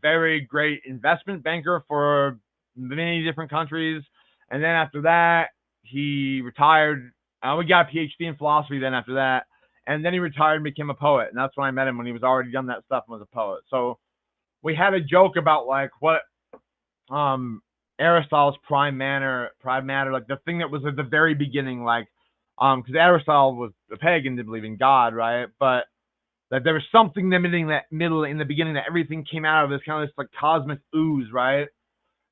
very great investment banker for many different countries. And then after that, he retired. We got a PhD in philosophy then after that. And then he retired and became a poet. And that's when I met him, when he was already done that stuff and was a poet. So we had a joke about like what Aristotle's prime matter, like the thing that was at the very beginning, like because Aristotle was a pagan, didn't believe in God, right? But that there was something in the beginning that everything came out of this kind of this like cosmic ooze, right?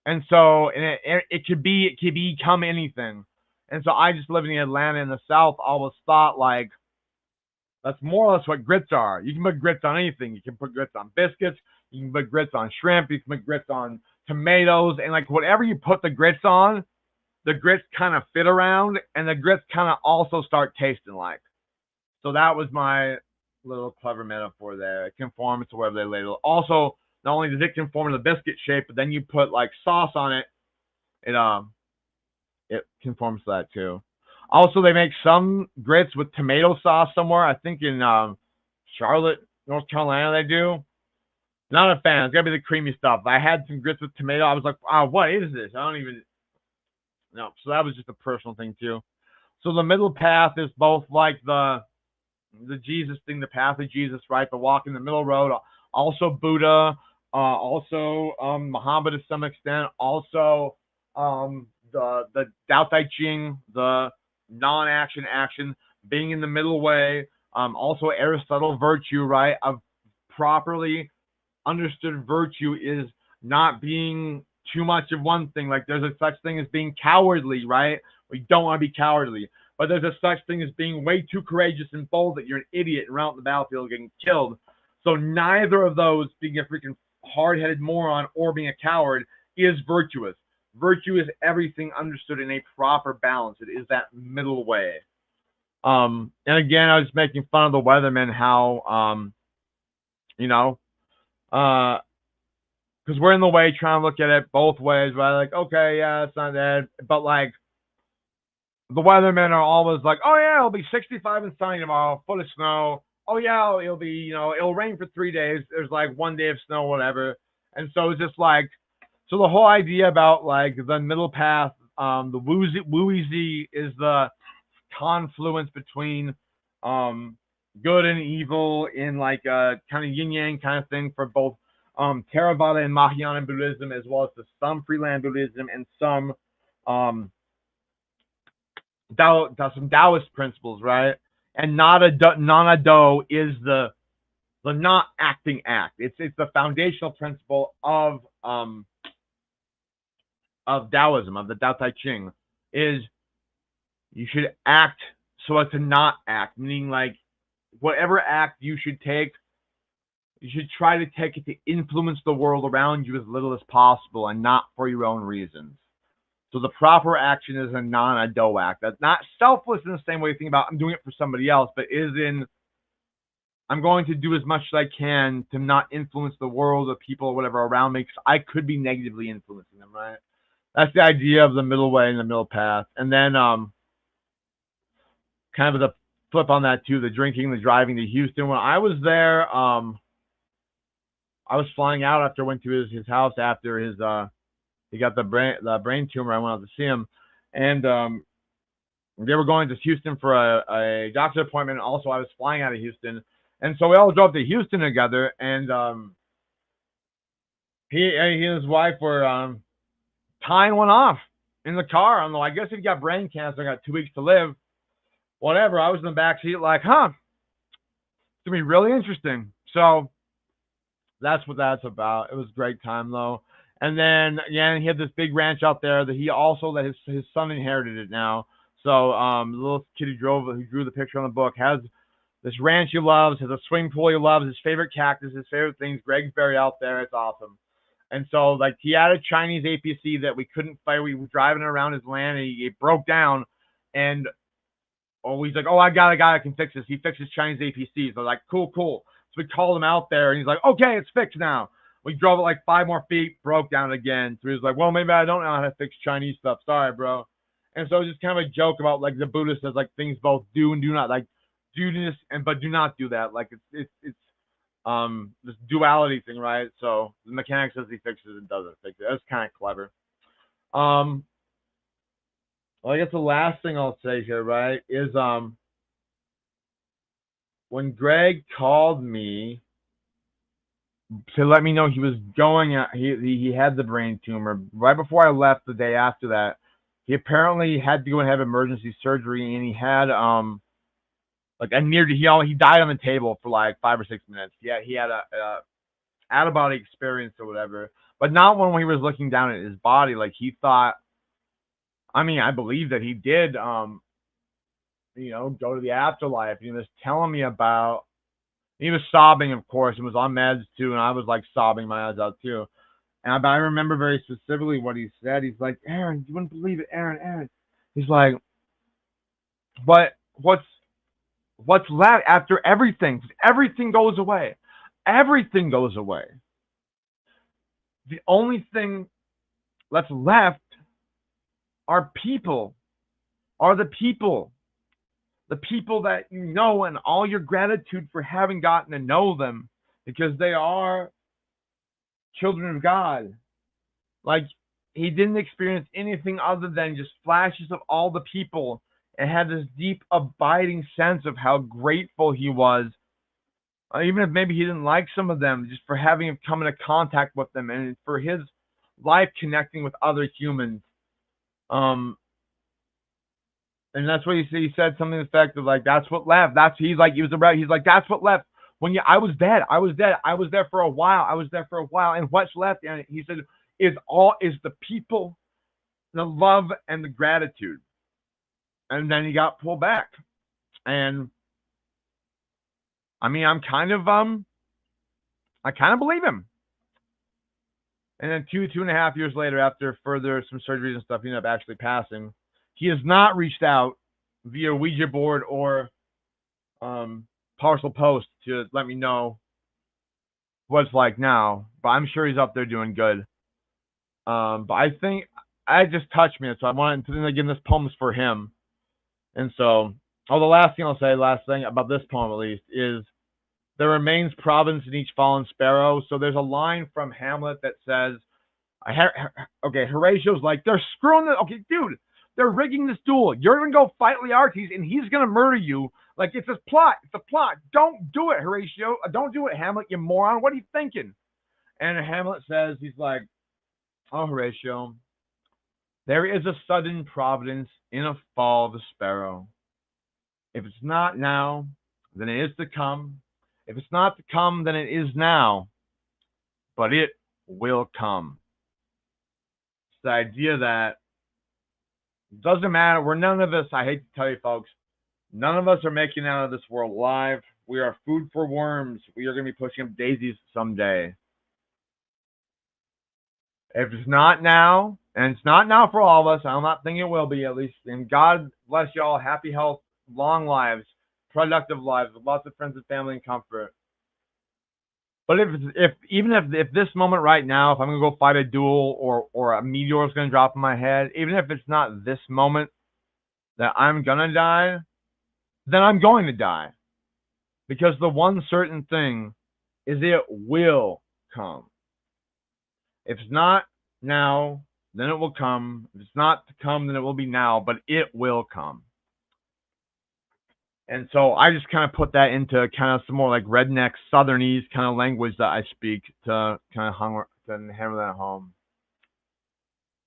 And so it could become anything. And so I just living in Atlanta in the South always thought like that's more or less what grits are. You can put grits on anything. You can put grits on biscuits. You can put grits on shrimp. You can put grits on tomatoes. And like whatever you put the grits on, the grits kind of fit around, and the grits kind of also start tasting like. So that was my little clever metaphor there. It conforms to wherever they ladle. Also, not only does it conform to the biscuit shape, but then you put like sauce on it, it conforms to that too. Also, they make some grits with tomato sauce somewhere. I think in Charlotte, North Carolina, they do. Not a fan. It's gotta be the creamy stuff. I had some grits with tomato. I was like, oh, what is this? I don't even know. So that was just a personal thing too. So the middle path is both like the Jesus thing, the path of Jesus, right? The walk in the middle road. Also Buddha. Also Muhammad to some extent. Also the Tao Te Ching, the non-action action, being in the middle way. Also Aristotle virtue, right? Of properly understood virtue is not being too much of one thing. Like there's a such thing as being cowardly, right? We don't want to be cowardly. But there's a such thing as being way too courageous and bold that you're an idiot and around the battlefield getting killed. So neither of those, being a freaking hard-headed moron or being a coward, is virtuous. Virtue is everything understood in a proper balance. It is that middle way. And again, I was making fun of the weathermen, how, because we're in the way trying to look at it both ways, right? Like, okay, yeah, it's not that. But like, the weathermen are always like, oh yeah, it'll be 65 and sunny tomorrow, full of snow. Oh yeah, it'll be, it'll rain for 3 days. There's like 1 day of snow, whatever. And so it's just like, so the whole idea about like the middle path, the woozy is the confluence between good and evil in like a kind of yin yang kind of thing for both Theravada and Mahayana Buddhism, as well as some Freeland Buddhism and some some Taoist principles, right? And non-ado is the not acting act. It's the foundational principle of of Taoism, of the Tao Te Ching, is you should act so as to not act, meaning like whatever act you should take, you should try to take it to influence the world around you as little as possible and not for your own reasons. So the proper action is a non-ado act. That's not selfless in the same way you think about I'm doing it for somebody else, but is in I'm going to do as much as I can to not influence the world or people or whatever around me because I could be negatively influencing them, right? That's the idea of the middle way and the middle path. And then kind of the flip on that too, the drinking, the driving to Houston. When I was there, I was flying out after I went to his house after his he got the brain tumor. I went out to see him, and they were going to Houston for a doctor appointment. Also, I was flying out of Houston, and so we all drove to Houston together. And he and his wife were tying one off in the car. I'm like, I guess if you got brain cancer, I got 2 weeks to live. Whatever. I was in the back seat, like, it's gonna be really interesting. So that's what that's about. It was a great time though. And then again, he had this big ranch out there that he also let his son inherited it now. So the little kid who drew the picture on the book has this ranch he loves, has a swimming pool he loves, his favorite cactus, his favorite things. Greg's Berry out there. It's awesome. And so like he had a Chinese APC that we couldn't fire. We were driving around his land and it broke down. And he's like, I got a guy that can fix this. He fixes Chinese APCs. They're like, cool. So we called him out there, and he's like, okay, it's fixed now. We drove it like 5 more feet, broke down again. So he was like, well, maybe I don't know how to fix Chinese stuff. Sorry, bro. And so it's just kind of a joke about like the Buddha says like things both do and do not, like do this but do not do that. Like it's this duality thing, right? So the mechanic says he fixes it and doesn't fix it. That's kind of clever. Well, I guess the last thing I'll say here, right, is when Greg called me to let me know he was going out, he had the brain tumor. Right before I left the day after that, he apparently had to go and have emergency surgery, and he had like he died on the table for like 5 or 6 minutes. Yeah, he had a out of body experience or whatever, but not when he was looking down at his body. Like he thought. I mean, I believe that he did, go to the afterlife. He was telling me about. He was sobbing, of course, and was on meds too, and I was like sobbing my eyes out too. But I remember very specifically what he said. He's like, Aaron, you wouldn't believe it, Aaron. He's like, what's left after everything? Everything goes away. Everything goes away. The only thing that's left are the people that you know, and all your gratitude for having gotten to know them, because they are children of God. Like he didn't experience anything other than just flashes of all the people, and had this deep abiding sense of how grateful he was, even if maybe he didn't like some of them, just for having come into contact with them, and for his life connecting with other humans. And that's what he said something to the effect of like, that's what left. He's like, that's what left. I was dead. I was there for a while. And what's left? And he said, is the people, the love, and the gratitude. And then he got pulled back. And I mean, I kind of believe him. And then 2.5 years later, after further some surgeries and stuff, he ended up actually passing. He has not reached out via Ouija board or parcel post to let me know what it's like now, but I'm sure he's up there doing good. But I think it just touched me, so I wanted to again, this poem's for him. And so, the last thing about this poem at least is, there remains providence in each fallen sparrow. So there's a line from Hamlet that says, Horatio's like, they're screwing dude, they're rigging this duel. You're going to go fight Laertes, and he's going to murder you. Like, it's a plot. Don't do it, Horatio. Don't do it, Hamlet, you moron. What are you thinking? And Hamlet says, he's like, oh, Horatio, there is a sudden providence in a fall of the sparrow. If it's not now, then it is to come. If it's not to come, then it is now. But it will come. the idea that it doesn't matter. We're none of us, I hate to tell you folks, none of us are making it out of this world alive. We are food for worms. We are going to be pushing up daisies someday. If it's not now, and it's not now for all of us, I'm not thinking it will be, at least. And God bless you all. Happy health, long lives, productive lives, with lots of friends and family and comfort. But if this moment right now, if I'm gonna go fight a duel or a meteor is gonna drop on my head, even if it's not this moment that I'm gonna die, then I'm going to die. Because the one certain thing is it will come. If it's not now, then it will come. If it's not to come, then it will be now, but it will come. And so I just kind of put that into kind of some more like redneck Southernese kind of language that I speak to kind of hammer that home.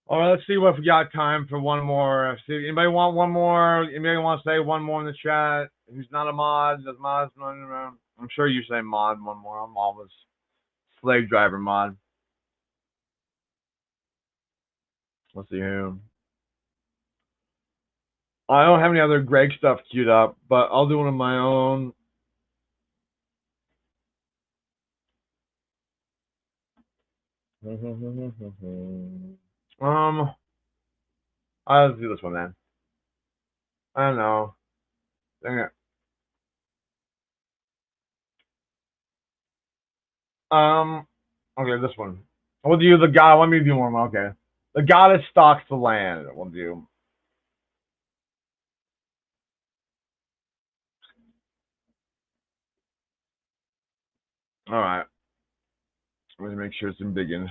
All right, let's see what we got time for one more. See, anybody want one more? Anybody want to say one more in the chat? Who's not a mod? Does mods? I'm sure you say mod one more. I'm always slave driver mod. Let's see here. I don't have any other Greg stuff queued up, but I'll do one of my own. I'll do this one then. I don't know. Dang it. Okay, this one. We'll do the god. Let me do one. Okay. The goddess stalks the land. We'll do. All right. Let me make sure it's in biggin.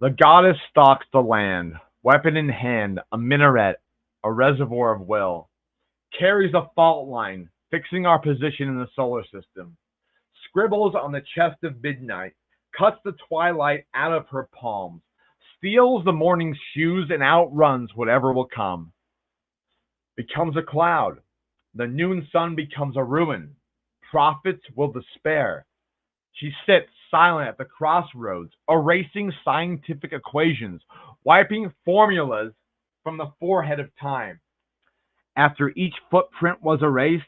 The goddess stalks the land, weapon in hand, a minaret, a reservoir of will. Carries a fault line, fixing our position in the solar system. Scribbles on the chest of midnight, cuts the twilight out of her palms, steals the morning's shoes and outruns whatever will come. Becomes a cloud. The noon sun becomes a ruin. Prophets will despair. She sits silent at the crossroads, erasing scientific equations, wiping formulas from the forehead of time. After each footprint was erased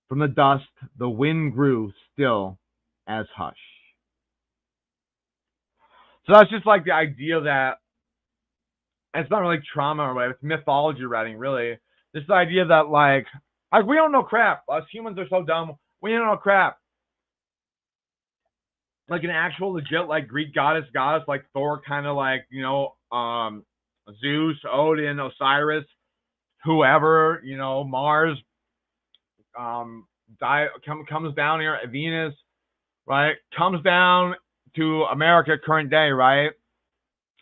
from the dust, the wind grew still as hush. So that's just like the idea that it's not really trauma or whatever, it's mythology writing, really. This idea that like we don't know crap. Us humans are so dumb. We don't know crap. Like an actual legit like Greek goddess like Thor, kind of like, you know, Zeus, Odin, Osiris, whoever, you know, Mars, comes down here, Venus, right? Comes down to America current day, right?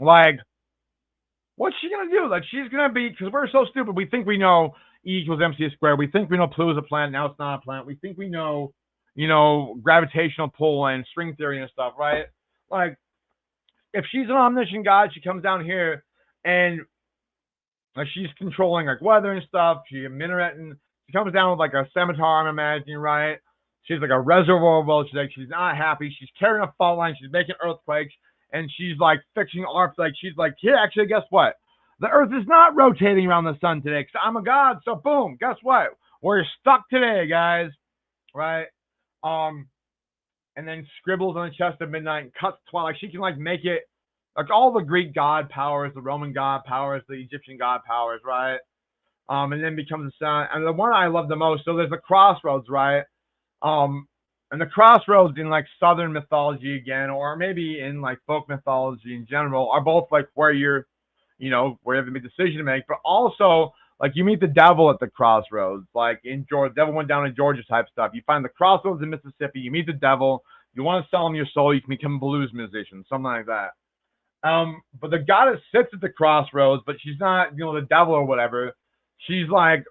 Like, what's she gonna do? Like, she's gonna be, because we're so stupid. We think we know E equals MC squared. We think we know Pluto's a planet. Now it's not a planet. We think we know, you know, gravitational pull and string theory and stuff, right? Like, if she's an omniscient god, she comes down here and like she's controlling like weather and stuff. She comes down with like a scimitar, I'm imagining, right? She's like a reservoir. Well, she's not happy. She's carrying a fault line. She's making earthquakes, and she's like fixing art. Like she's like, here, actually, guess what? The Earth is not rotating around the sun today because I'm a god. So boom, guess what? We're stuck today, guys, right? And then scribbles on the chest of midnight and cuts twilight. Like she can like make it like all the Greek god powers, the Roman god powers, the Egyptian god powers, right? And then becomes the sun. And the one I love the most, so there's the crossroads, right? And the crossroads in like Southern mythology again, or maybe in like folk mythology in general, are both like where you're, you know, where you have a decision to make, but also like you meet the devil at the crossroads, like in Georgia, devil went down in Georgia type stuff. You find the crossroads in Mississippi, you meet the devil, you want to sell him your soul, you can become a blues musician, something like that. But the goddess sits at the crossroads, but she's not, you know, the devil or whatever. She's like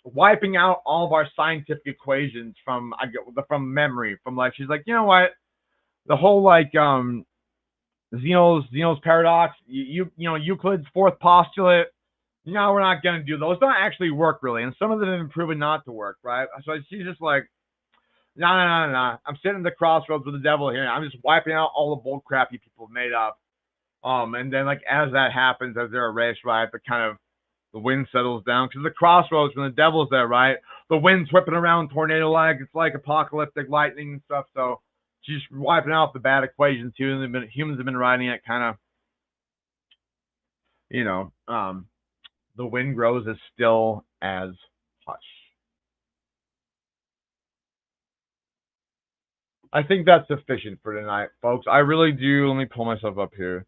wiping out all of our scientific equations from memory, from like, she's like, you know what, the whole like Zeno's paradox, you know, Euclid's fourth postulate, you know, we're not gonna do those. Don't actually work really, and some of them have been proven not to work, right? So she's just like, no. I'm sitting at the crossroads with the devil here. I'm just wiping out all the bull crap you people made up. And then like as that happens, as they're erased, right, the wind settles down because the crossroads when the devil's there, right? The wind's whipping around tornado like it's like apocalyptic lightning and stuff. So she's wiping out the bad equations. Humans have been riding it kind of, you know, the wind grows as still as hush. I think that's sufficient for tonight, folks. I really do. Let me pull myself up here.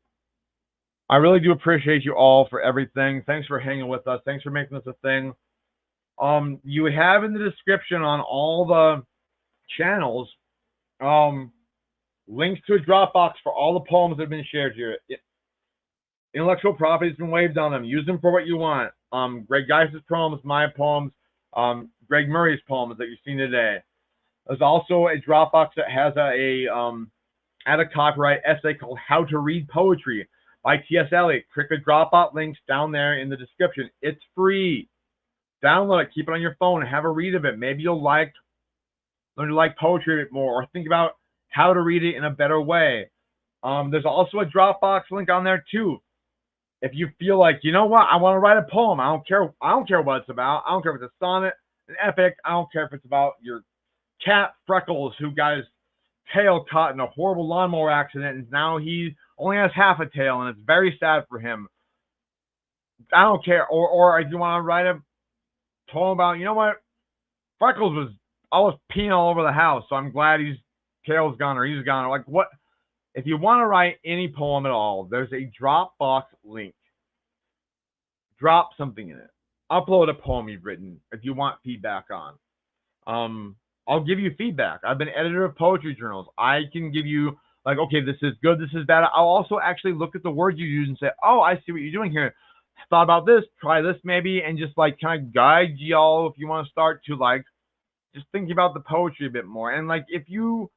I really do appreciate you all for everything. Thanks for hanging with us. Thanks for making this a thing. You have in the description on all the channels, links to a Dropbox for all the poems that have been shared here. Intellectual property has been waived on them. Use them for what you want. Greg Geis's poems, my poems, Greg Murray's poems that you've seen today. There's also a Dropbox that has a copyright essay called How to Read Poetry by T.S. Eliot. Click the Dropbox links down there in the description. It's free. Download it, keep it on your phone, have a read of it. Maybe you'll learn to like poetry a bit more, or think about how to read it in a better way. There's also a Dropbox link on there too. If you feel like, you know what, I want to write a poem. I don't care what it's about. I don't care if it's a sonnet, an epic. I don't care if it's about your cat Freckles who got his tail cut in a horrible lawnmower accident and now he only has half a tail and it's very sad for him. I don't care. Or if you want to write a poem about, you know what, Freckles was always peeing all over the house, so I'm glad his tail's gone or he's gone. Or like what? If you want to write any poem at all, there's a Dropbox link. Drop something in it. Upload a poem you've written if you want feedback on. I'll give you feedback. I've been editor of poetry journals. I can give you like, okay, this is good, this is bad. I'll also actually look at the words you use and say, oh, I see what you're doing here. Thought about this, try this maybe, and just like kind of guide y'all if you want to start to like just thinking about the poetry a bit more. And like if you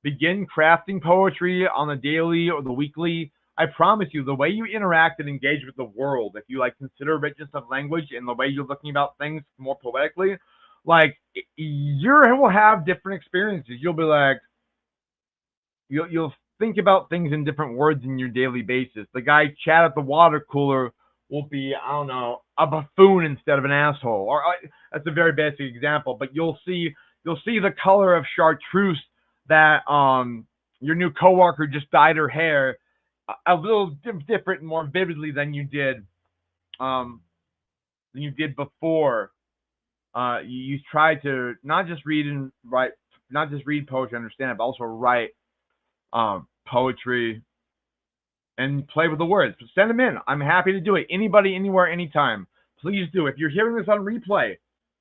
begin crafting poetry on the daily or the weekly, I promise you the way you interact and engage with the world, if you like consider richness of language and the way you're looking about things more poetically, like you will have different experiences. You'll be like, you'll think about things in different words in your daily basis. The guy Chad at the water cooler will be, I don't know, a buffoon instead of an asshole. Or that's a very basic example, but you'll see the color of chartreuse that your new coworker just dyed her hair a little different and more vividly than you did before. You try to not just read and write, not just read poetry, understand it, but also write poetry and play with the words. Send them in. I'm happy to do it. Anybody, anywhere, anytime. Please do. If you're hearing this on replay,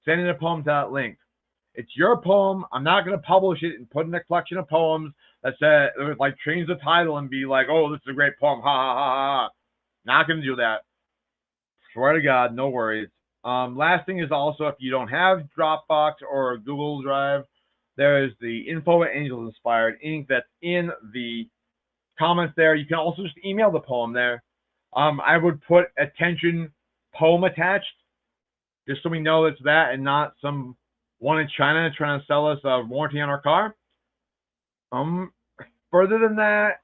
send in a poem to that link. It's your poem. I'm not going to publish it and put in a collection of poems that say, like, change the title and be like, oh, this is a great poem. Ha, ha, ha, ha. Not going to do that. Swear to God, no worries. Last thing is also, if you don't have Dropbox or Google Drive, there is the info at Angels Inspired Inc. that's in the comments there. You can also just email the poem there. I would put attention poem attached, just so we know it's that and not some one in China trying to sell us a warranty on our car. Further than that,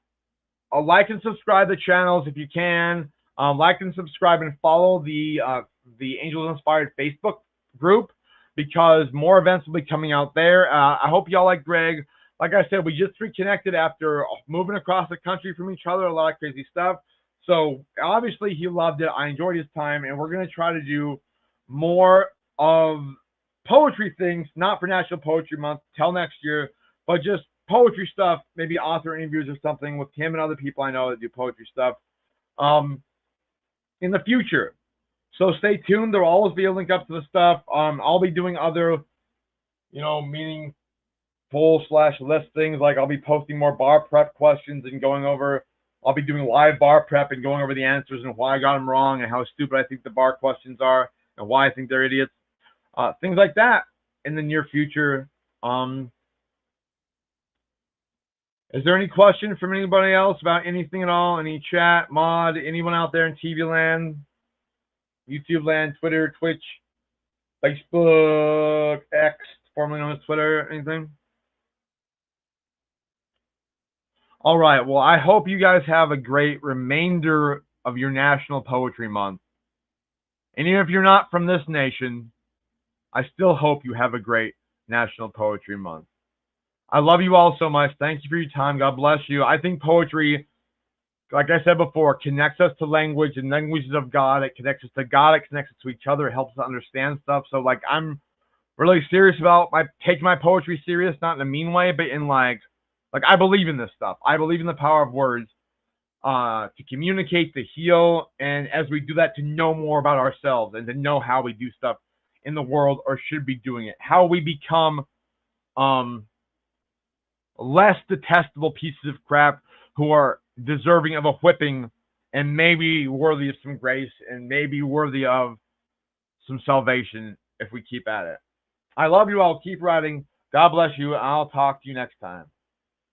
like and subscribe to channels if you can. Like and subscribe and follow the Angels Inspired Facebook group because more events will be coming out there. I hope y'all like Greg. Like I said, we just reconnected after moving across the country from each other, a lot of crazy stuff. So obviously he loved it. I enjoyed his time, and we're going to try to do more of poetry things, not for National Poetry Month till next year, but just poetry stuff, maybe author interviews or something with him and other people I know that do poetry stuff in the future. So stay tuned. There'll always be a link up to the stuff. I'll be doing other, meaningful / list things. Like I'll be posting more bar prep questions and I'll be doing live bar prep and going over the answers and why I got them wrong and how stupid I think the bar questions are and why I think they're idiots. Things like that in the near future. Is there any question from anybody else about anything at all? Any chat, mod, anyone out there in TV land, YouTube land, Twitter, Twitch, Facebook, X, formerly known as Twitter, anything? All right. Well, I hope you guys have a great remainder of your National Poetry Month. And even if you're not from this nation, I still hope you have a great National Poetry Month. I love you all so much. Thank you for your time. God bless you. I think poetry, like I said before, connects us to language and languages of God. It connects us to God. It connects us to each other. It helps us understand stuff. So, like, I'm really serious about taking my poetry serious, not in a mean way, but in like I believe in this stuff. I believe in the power of words to communicate, to heal, and as we do that, to know more about ourselves and to know how we do stuff in the world or should be doing it. How we become less detestable pieces of crap who are deserving of a whipping and maybe worthy of some grace and maybe worthy of some salvation if we keep at it. I love you all. Keep writing. God bless you. I'll talk to you next time.